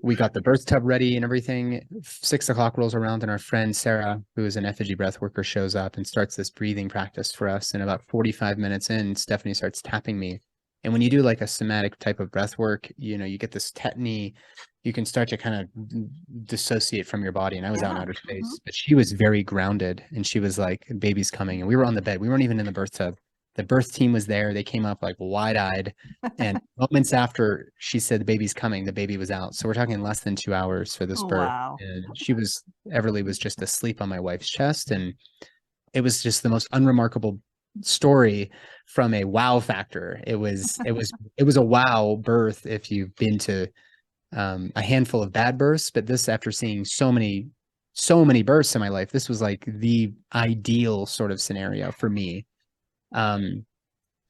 We got the birth tub ready and everything. 6 o'clock rolls around, and our friend Sarah, who is an effigy breath worker, shows up and starts this breathing practice for us. And about 45 minutes in, Stephanie starts tapping me And when you do like a somatic type of breath work, you know, you get this tetany, you can start to kind of dissociate from your body. And I was out in Yeah. outer space, but she was very grounded, and she was like, baby's coming. And we were on the bed. We weren't even in the birth tub. The birth team was there. They came up like wide-eyed. And moments after she said the baby's coming, the baby was out. So we're talking less than 2 hours for this Oh, birth. wow. And Everly was just asleep on my wife's chest. And it was just the most unremarkable story from a wow factor. It was a wow birth if you've been to a handful of bad births, but this, after seeing so many births in my life, this was like the ideal sort of scenario for me.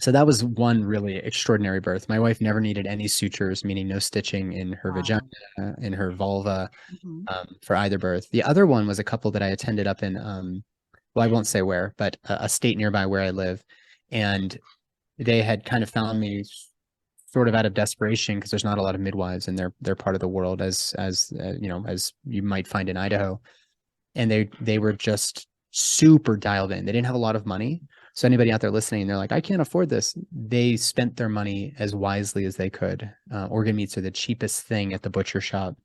So that was one really extraordinary birth. My wife never needed any sutures, meaning no stitching in her Wow. vagina, in her vulva, Mhm. for either birth. The other one was a couple that I attended up in, well, I won't say where, but a state nearby where I live. And they had kind of found me sort of out of desperation, because there's not a lot of midwives in their part of the world, as you know, as you might find in Idaho. And they were just super dialed in. They didn't have a lot of money. So anybody out there listening, they're like, I can't afford this. They spent their money as wisely as they could. Organ meats are the cheapest thing at the butcher shop.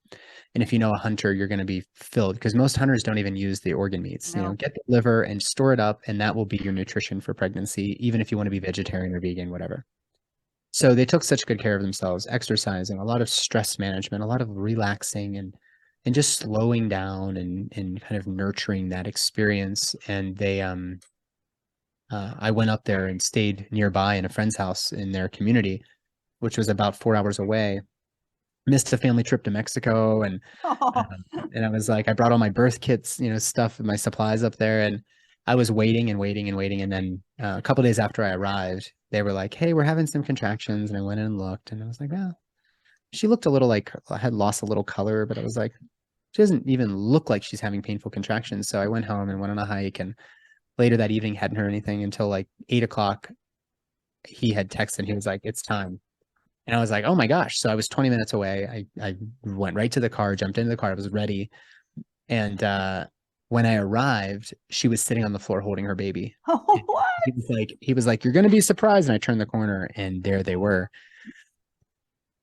And if you know a hunter, you're going to be filled, because most hunters don't even use the organ meats. You know, No. get the liver and store it up, and that will be your nutrition for pregnancy, even if you want to be vegetarian or vegan, whatever. So they took such good care of themselves, exercising, a lot of stress management, a lot of relaxing, and just slowing down, and kind of nurturing that experience. And I went up there and stayed nearby in a friend's house in their community, which was about 4 hours away. Missed a family trip to Mexico, and I was like, I brought all my birth kits, you know, stuff, my supplies up there, and I was waiting and waiting and waiting. And then a couple days after I arrived, they were like, "Hey, we're having some contractions," and I went in and looked, and I was like, "Oh." She looked a little like had lost a little color, but I was like, she doesn't even look like she's having painful contractions. So I went home and went on a hike, and later that evening hadn't heard anything until like 8 o'clock. He had texted, and he was like, "It's time." And I was like, oh my gosh. So I was 20 minutes away. I went right to the car, jumped into the car. I was ready. And when I arrived, she was sitting on the floor holding her baby. And What? he was like, you're going to be surprised. And I turned the corner, and there they were.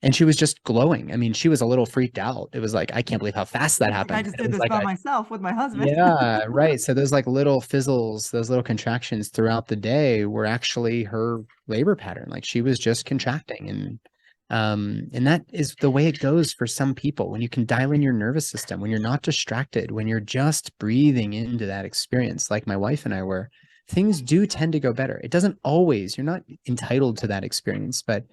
And she was just glowing. I mean, she was a little freaked out. It was like, I can't believe how fast that Like, I happened. just And it did was this like by myself with my husband. yeah, right. So those like little fizzles, those little contractions throughout the day were actually her labor pattern. Like she was just contracting. And that is the way it goes for some people. When you can dial in your nervous system, when you're not distracted, when you're just breathing into that experience, like my wife and I were, things do tend to go better. It doesn't always, you're not entitled to that experience, but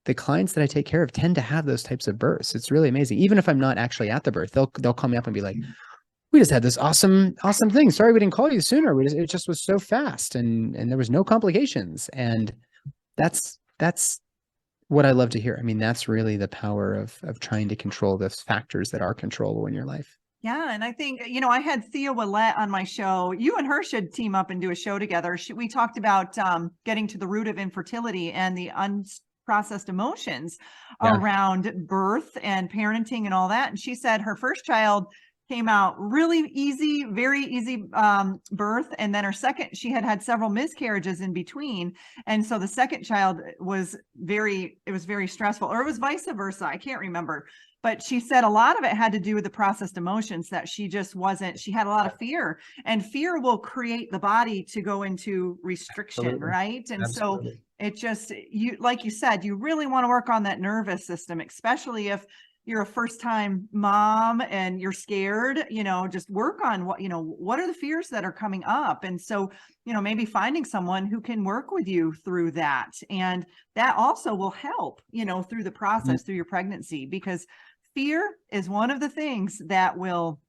the clients that I take care of tend to have those types of births. It's really amazing. Even if I'm not actually at the birth, they'll call me up and be like, we just had this awesome thing. Sorry we didn't call you sooner. It just was so fast, and there was no complications. And that's what I love to hear. I mean, that's really the power of trying to control the factors that are controllable in your life. Yeah, and I think, I had Thea Willette on my show. You and her should team up and do a show together. We talked about getting to the root of infertility and the unprocessed emotions Yeah. around birth and parenting and all that. And she said her first child came out really easy, very easy birth. And then her second, she had several miscarriages in between. And so the second child was very stressful, or it was vice versa. I can't remember. But she said a lot of it had to do with the processed emotions, that she just wasn't, she had a lot of fear, and fear will create the body to go into restriction, Absolutely. right? And Absolutely. so it just, like you said, you really want to work on that nervous system, especially if you're a first time mom and you're scared, just work on what are the fears that are coming up. And so, maybe finding someone who can work with you through that. And that also will help, through the process, through your pregnancy, because fear is one of the things that will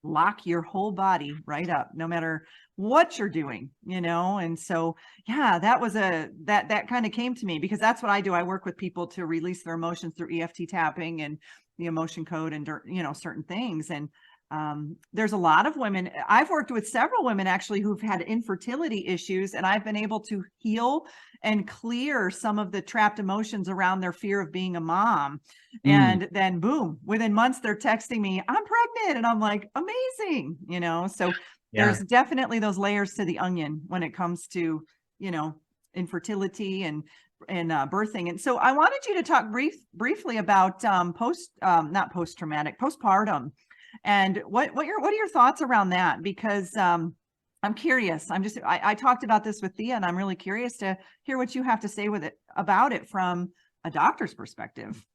lock your whole body right up, no matter what you're doing, And so, yeah, that was that kind of came to me, because that's what I do. I work with people to release their emotions through EFT tapping and the emotion code and, certain things. And there's a lot of women. I've worked with several women actually who've had infertility issues, and I've been able to heal and clear some of the trapped emotions around their fear of being a mom. And then boom, within months, they're texting me, I'm pregnant. And I'm like, amazing. So Yeah. there's definitely those layers to the onion when it comes to, infertility and birthing. And so I wanted you to talk briefly about not post-traumatic, postpartum, and what are your thoughts around that? Because I'm curious. I talked about this with Thea, and I'm really curious to hear what you have to say about it from a doctor's perspective.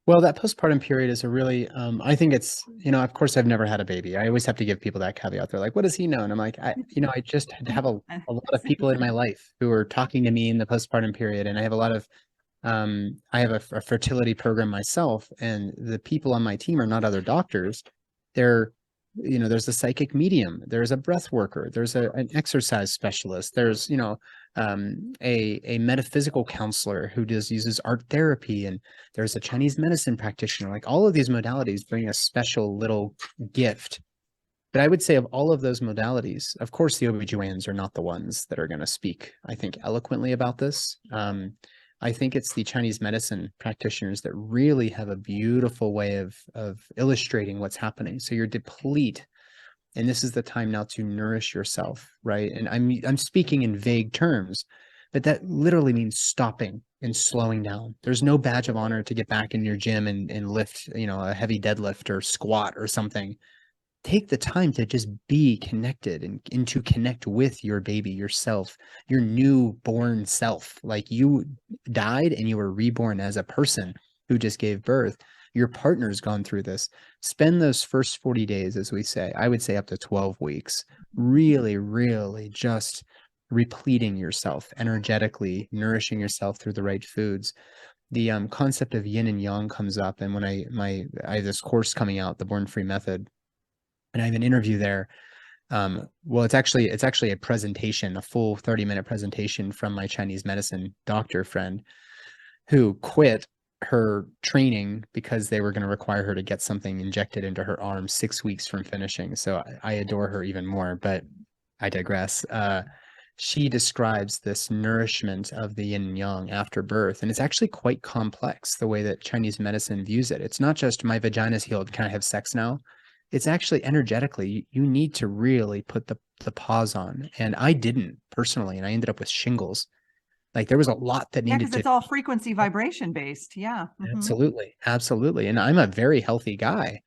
Well, that postpartum period is a really, I think it's, of course, I've never had a baby. I always have to give people that caveat. They're like, what does he know? And I'm like, I just have a lot of people in my life who are talking to me in the postpartum period. And I have a lot of, I have a fertility program myself, and the people on my team are not other doctors. They're, there's a psychic medium, there's a breath worker, there's an exercise specialist, there's, a metaphysical counselor who uses art therapy, and there's a Chinese medicine practitioner. Like, all of these modalities bring a special little gift. But I would say, of all of those modalities, of course, the OB-GYNs are not the ones that are going to speak, I think, eloquently about this. I think it's the Chinese medicine practitioners that really have a beautiful way of illustrating what's happening. So you're deplete, and this is the time now to nourish yourself, right? And I'm speaking in vague terms, but that literally means stopping and slowing down. There's no badge of honor to get back in your gym and lift, a heavy deadlift or squat or something. Take the time to just be connected and to connect with your baby, yourself, your newborn self. Like, you died and you were reborn as a person who just gave birth. Your partner's gone through this. Spend those first 40 days, as we say, I would say up to 12 weeks, really, really just repleting yourself energetically, nourishing yourself through the right foods. The concept of yin and yang comes up. And when I have this course coming out, the Born Free Method, and I have an interview there. Well, it's actually a presentation, a full 30-minute presentation from my Chinese medicine doctor friend who quit her training because they were going to require her to get something injected into her arm 6 weeks from finishing. So I adore her even more, but I digress. She describes this nourishment of the yin and yang after birth, and it's actually quite complex the way that Chinese medicine views it. It's not just my vagina's healed, can I have sex now? It's actually energetically, you need to really put the pause on. And I didn't personally, and I ended up with shingles. Like, there was a lot that needed because it's all frequency vibration based. Yeah. Absolutely. Absolutely. And I'm a very healthy guy.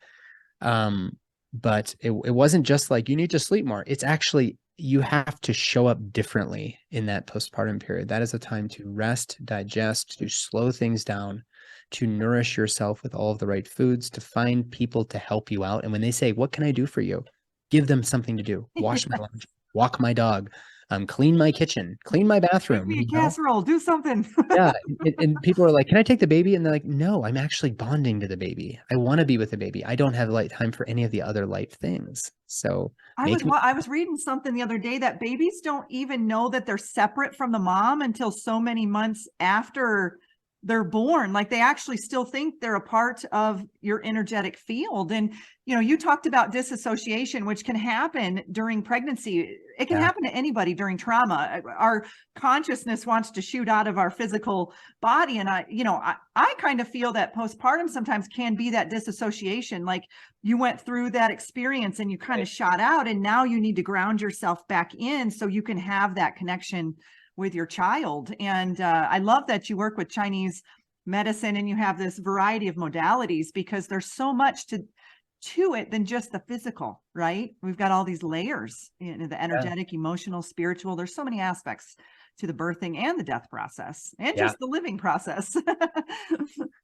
But it wasn't just like, you need to sleep more. It's actually, you have to show up differently in that postpartum period. That is a time to rest, digest, to slow things down, to nourish yourself with all of the right foods, to find people to help you out. And when they say, what can I do for you? Give them something to do. Wash my laundry, walk my dog, clean my kitchen, clean my bathroom. Make me a casserole, do something. Yeah. And people are like, can I take the baby? And they're like, no, I'm actually bonding to the baby. I want to be with the baby. I don't have light time for any of the other life things. So I was reading something the other day that babies don't even know that they're separate from the mom until so many months after they're born. Like, they actually still think they're a part of your energetic field. And, you talked about disassociation, which can happen during pregnancy. It can happen to anybody during trauma. Our consciousness wants to shoot out of our physical body. And I kind of feel that postpartum sometimes can be that disassociation. Like, you went through that experience and you kind of shot out, and now you need to ground yourself back in so you can have that connection with your child. And I love that you work with Chinese medicine and you have this variety of modalities, because there's so much to it than just the physical, right? We've got all these layers, the energetic, emotional, spiritual. There's so many aspects to the birthing and the death process, and just the living process.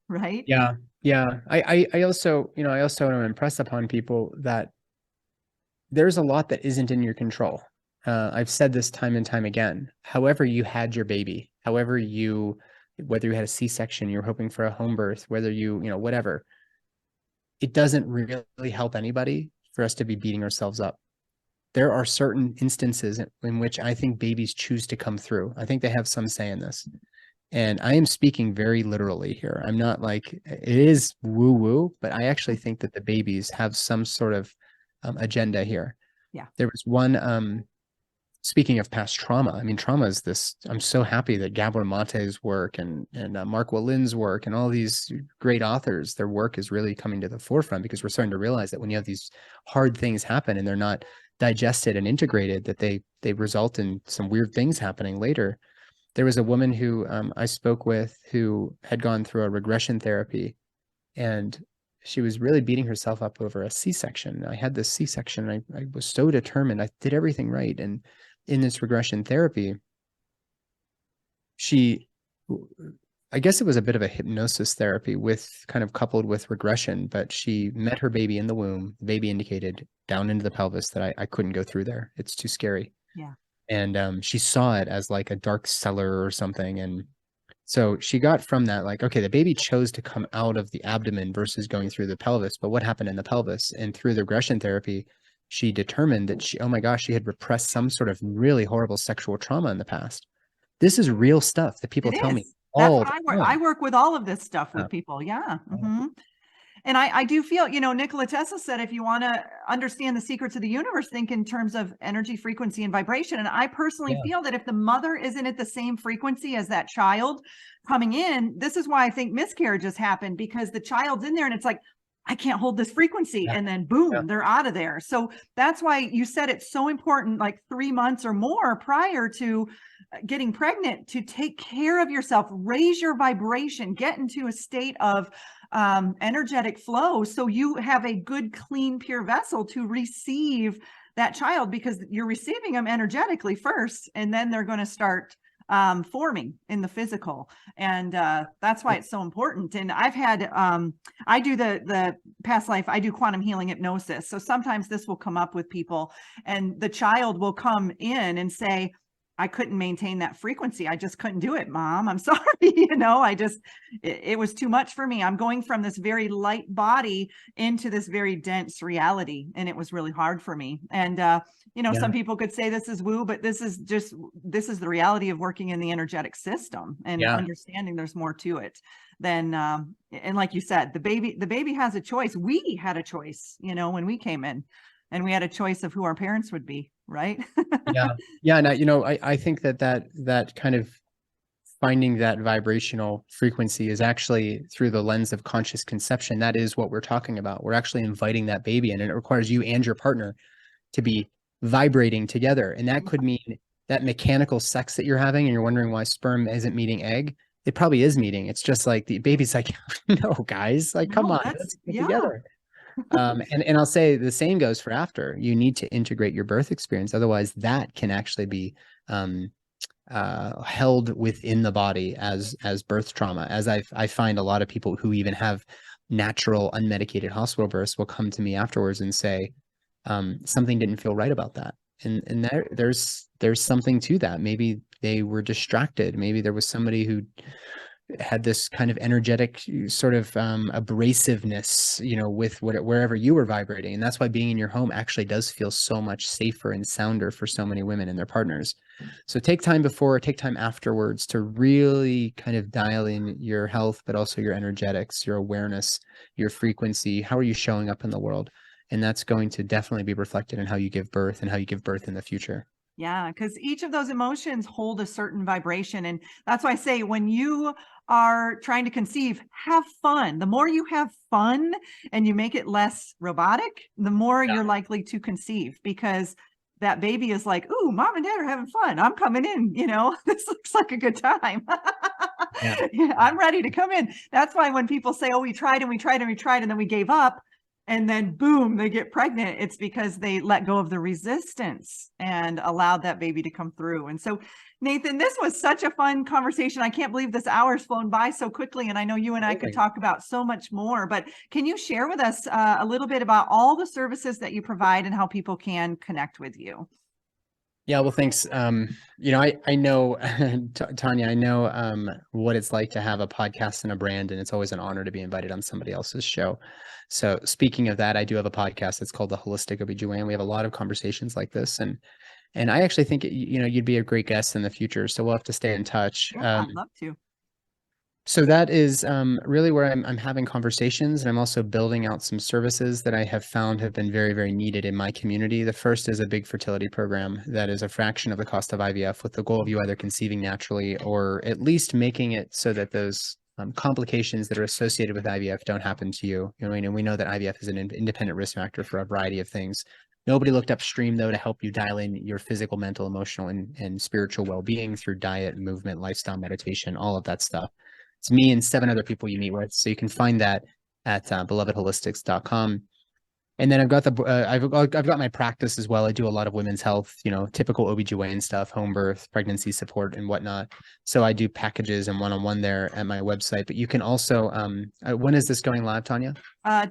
Right? Yeah. Yeah. I also want to impress upon people that there's a lot that isn't in your control. I've said this time and time again. However you had your baby, whether you had a C-section, you're hoping for a home birth, whether whatever, it doesn't really help anybody for us to be beating ourselves up. There are certain instances in which I think babies choose to come through. I think they have some say in this. And I am speaking very literally here. I'm not like, it is woo-woo, but I actually think that the babies have some sort of agenda here. Yeah. There was one, speaking of past trauma, I mean, trauma is this, I'm so happy that Gabor Mate's work and Mark Wallin's work and all these great authors, their work is really coming to the forefront, because we're starting to realize that when you have these hard things happen and they're not digested and integrated, that they result in some weird things happening later. there was a woman who I spoke with who had gone through a regression therapy, and she was really beating herself up over a C-section. I had this C-section. I was so determined. I did everything right. And in this regression therapy, she, I guess it was a bit of a hypnosis therapy with kind of coupled with regression, but she met her baby in the womb. The baby indicated down into the pelvis that I couldn't go through there. It's too scary. Yeah. And she saw it as like a dark cellar or something. And so she got from that, like, okay, the baby chose to come out of the abdomen versus going through the pelvis. But what happened in the pelvis? And through the regression therapy, she determined that oh my gosh, she had repressed some sort of really horrible sexual trauma in the past. This is real stuff that people tell me That's all how the time. I work with all of this stuff with people. Yeah. And I do feel, Nikola Tesla said, if you want to understand the secrets of the universe, think in terms of energy, frequency, and vibration. And I personally feel that if the mother isn't at the same frequency as that child coming in, this is why I think miscarriages happen, because the child's in there and it's like, I can't hold this frequency. And then boom, they're out of there. So that's why you said it's so important, like 3 months or more prior to getting pregnant, to take care of yourself, raise your vibration, get into a state of energetic flow, so you have a good, clean, pure vessel to receive that child, because you're receiving them energetically first, and then they're going to start forming in the physical. And that's why it's so important. And I've had I do the past life, I do quantum healing hypnosis, so sometimes this will come up with people, and the child will come in and say, I couldn't maintain that frequency. I just couldn't do it, Mom. I'm sorry. It was too much for me. I'm going from this very light body into this very dense reality. And it was really hard for me. And, some people could say this is woo, but this is the reality of working in the energetic system and understanding there's more to it than, and like you said, the baby has a choice. We had a choice, when we came in, and we had a choice of who our parents would be. Right. Yeah. And I think that kind of finding that vibrational frequency is actually through the lens of conscious conception. That is what we're talking about. We're actually inviting that baby in, and it requires you and your partner to be vibrating together. And that could mean that mechanical sex that you're having and you're wondering why sperm isn't meeting egg. It probably is meeting. It's just like the baby's like, no, guys, like, come on, let's get together. And I'll say the same goes for after. You need to integrate your birth experience. Otherwise, that can actually be held within the body as birth trauma. As I find a lot of people who even have natural unmedicated hospital births will come to me afterwards and say, something didn't feel right about that. And there's something to that. Maybe they were distracted. Maybe there was somebody who had this kind of energetic sort of abrasiveness, with wherever you were vibrating. And that's why being in your home actually does feel so much safer and sounder for so many women and their partners. So take time before, take time afterwards to really kind of dial in your health, but also your energetics, your awareness, your frequency. How are you showing up in the world? And that's going to definitely be reflected in how you give birth and how you give birth in the future. Yeah, because each of those emotions hold a certain vibration. And that's why I say, when you are trying to conceive, have fun. The more you have fun and you make it less robotic, the more you're likely to conceive, because that baby is like, ooh, Mom and Dad are having fun. I'm coming in, this looks like a good time. I'm ready to come in. That's why when people say, oh, we tried and we tried and we tried, and then we gave up, and then boom, they get pregnant, it's because they let go of the resistance and allowed that baby to come through. And so, Nathan, this was such a fun conversation. I can't believe this hour's flown by so quickly. And I know you and I could talk about so much more, but can you share with us a little bit about all the services that you provide and how people can connect with you? Yeah, well, thanks. I know, Tanya, I know what it's like to have a podcast and a brand, and it's always an honor to be invited on somebody else's show. So speaking of that, I do have a podcast. It's called The Holistic OB-GYN. We have a lot of conversations like this, and I actually think, you'd be a great guest in the future. So we'll have to stay in touch. Yeah, I'd love to. So that is really where I'm having conversations, and I'm also building out some services that I have found have been very, very needed in my community. The first is a big fertility program that is a fraction of the cost of IVF, with the goal of you either conceiving naturally or at least making it so that those complications that are associated with IVF don't happen to you. And we know that IVF is an independent risk factor for a variety of things. Nobody looked upstream though to help you dial in your physical, mental, emotional, and spiritual well-being through diet, movement, lifestyle, meditation, all of that stuff. It's me and 7 other people you meet with. So you can find that at belovedholistics.com. And then I've got I've got my practice as well. I do a lot of women's health, typical OB-GYN stuff, home birth, pregnancy support, and whatnot. So I do packages and one-on-one there at my website. But you can also, when is this going live, Tanya?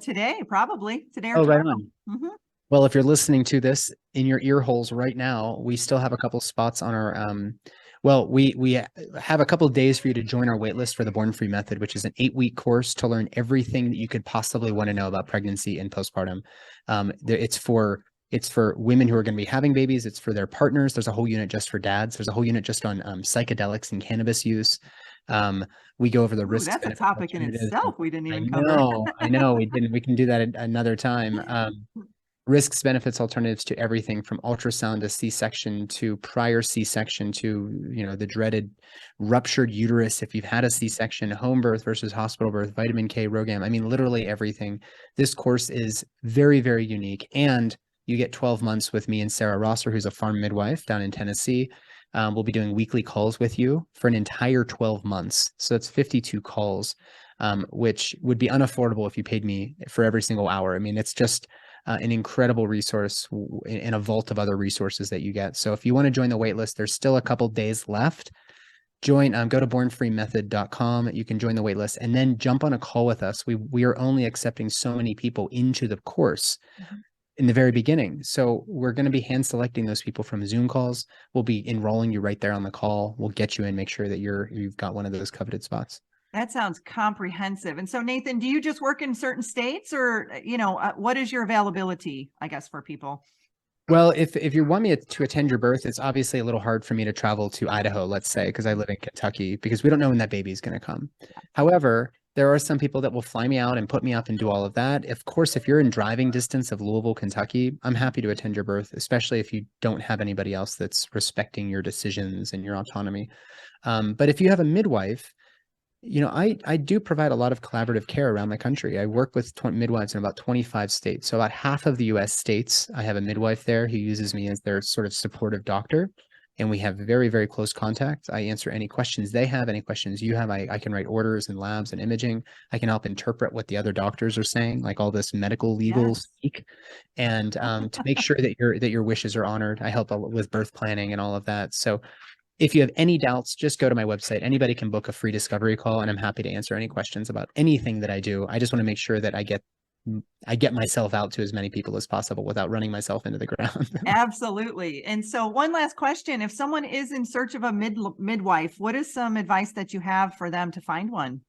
Today, probably today or Oh, right tomorrow. on. Well, if you're listening to this in your ear holes right now, we still have a couple spots on our we have a couple of days for you to join our waitlist for the Born Free Method, which is an 8-week course to learn everything that you could possibly want to know about pregnancy and postpartum. It's for women who are going to be having babies. It's for their partners. There's a whole unit just for dads. There's a whole unit just on psychedelics and cannabis use. We go over the risks. That's a topic in itself we didn't even cover. I know we didn't. We can do that another time. Risks, benefits, alternatives to everything from ultrasound to C-section to prior C-section to, the dreaded ruptured uterus if you've had a C-section, home birth versus hospital birth, vitamin K, ROGAM. I mean, literally everything. This course is very, very unique. And you get 12 months with me and Sarah Rosser, who's a farm midwife down in Tennessee. We'll be doing weekly calls with you for an entire 12 months. So it's 52 calls, which would be unaffordable if you paid me for every single hour. I mean, it's just an incredible resource and a vault of other resources that you get. So if you want to join the waitlist, there's still a couple days left. Go to bornfreemethod.com. You can join the waitlist and then jump on a call with us. We are only accepting so many people into the course in the very beginning. So we're going to be hand selecting those people from Zoom calls. We'll be enrolling you right there on the call. We'll get you in, make sure that you've got one of those coveted spots. That sounds comprehensive. And so, Nathan, do you just work in certain states or, what is your availability, I guess, for people? Well, if you want me to attend your birth, it's obviously a little hard for me to travel to Idaho, let's say, because I live in Kentucky, because we don't know when that baby is going to come. However, there are some people that will fly me out and put me up and do all of that. Of course, if you're in driving distance of Louisville, Kentucky, I'm happy to attend your birth, especially if you don't have anybody else that's respecting your decisions and your autonomy. But if you have a midwife, I do provide a lot of collaborative care around the country. I work with midwives in about 25 states. So about half of the US states, I have a midwife there who uses me as their sort of supportive doctor. And we have very, very close contact. I answer any questions they have, any questions you have. I can write orders and labs and imaging. I can help interpret what the other doctors are saying, like all this medical legal speak. And to make sure that your wishes are honored. I help with birth planning and all of that. So if you have any doubts, just go to my website. Anybody can book a free discovery call, and I'm happy to answer any questions about anything that I do. I just want to make sure that I get myself out to as many people as possible without running myself into the ground. Absolutely. And so one last question, if someone is in search of a midwife, what is some advice that you have for them to find one?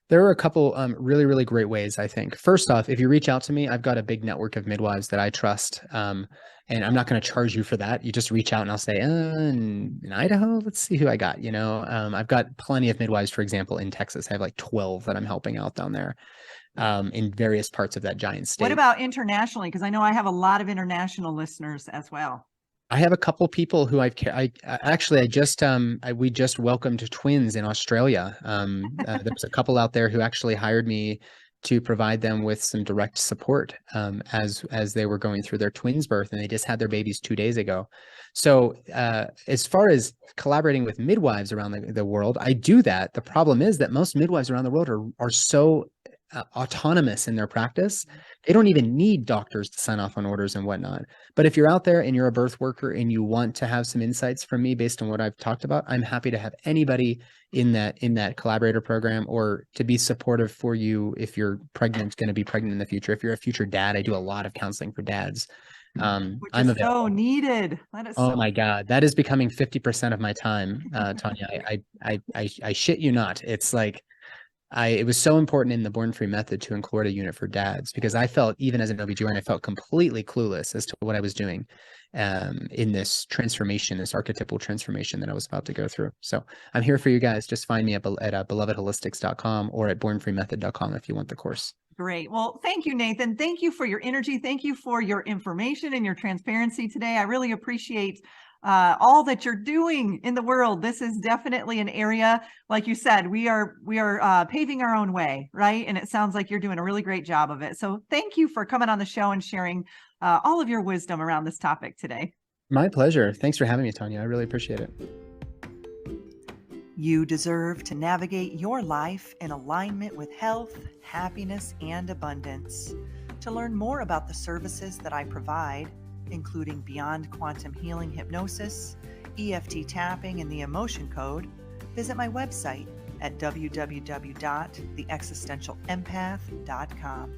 There are a couple really, really great ways, I think. First off, if you reach out to me, I've got a big network of midwives that I trust. And I'm not going to charge you for that. You just reach out and I'll say, in Idaho, let's see who I got. I've got plenty of midwives, for example, in Texas. I have like 12 that I'm helping out down there in various parts of that giant state. What about internationally? Because I know I have a lot of international listeners as well. I have a couple people who we just welcomed twins in Australia. There was a couple out there who actually hired me to provide them with some direct support as they were going through their twins birth, and they just had their babies 2 days ago. So as far as collaborating with midwives around the world, I do that. The problem is that most midwives around the world are so autonomous in their practice. They don't even need doctors to sign off on orders and whatnot. But if you're out there and you're a birth worker and you want to have some insights from me based on what I've talked about, I'm happy to have anybody in that collaborator program, or to be supportive for you if you're going to be pregnant in the future. If you're a future dad, I do a lot of counseling for dads. Which is so needed. Oh my God, that is becoming 50% of my time, Tanya. I shit you not. It's like, it was so important in the Born Free Method to include a unit for dads, because I felt, even as an OB-GYN, I felt completely clueless as to what I was doing in this transformation, this archetypal transformation that I was about to go through. So I'm here for you guys. Just find me at belovedholistics.com or at bornfreemethod.com if you want the course. Great. Well, thank you, Nathan. Thank you for your energy. Thank you for your information and your transparency today. I really appreciate all that you're doing in the world. This is definitely an area, like you said, we are paving our own way, right? And it sounds like you're doing a really great job of it. So thank you for coming on the show and sharing all of your wisdom around this topic today. My pleasure. Thanks for having me, Tanya. I really appreciate it. You deserve to navigate your life in alignment with health, happiness, and abundance. To learn more about the services that I provide, including Beyond Quantum Healing Hypnosis, EFT tapping, and the Emotion Code, visit my website at www.theexistentialempath.com.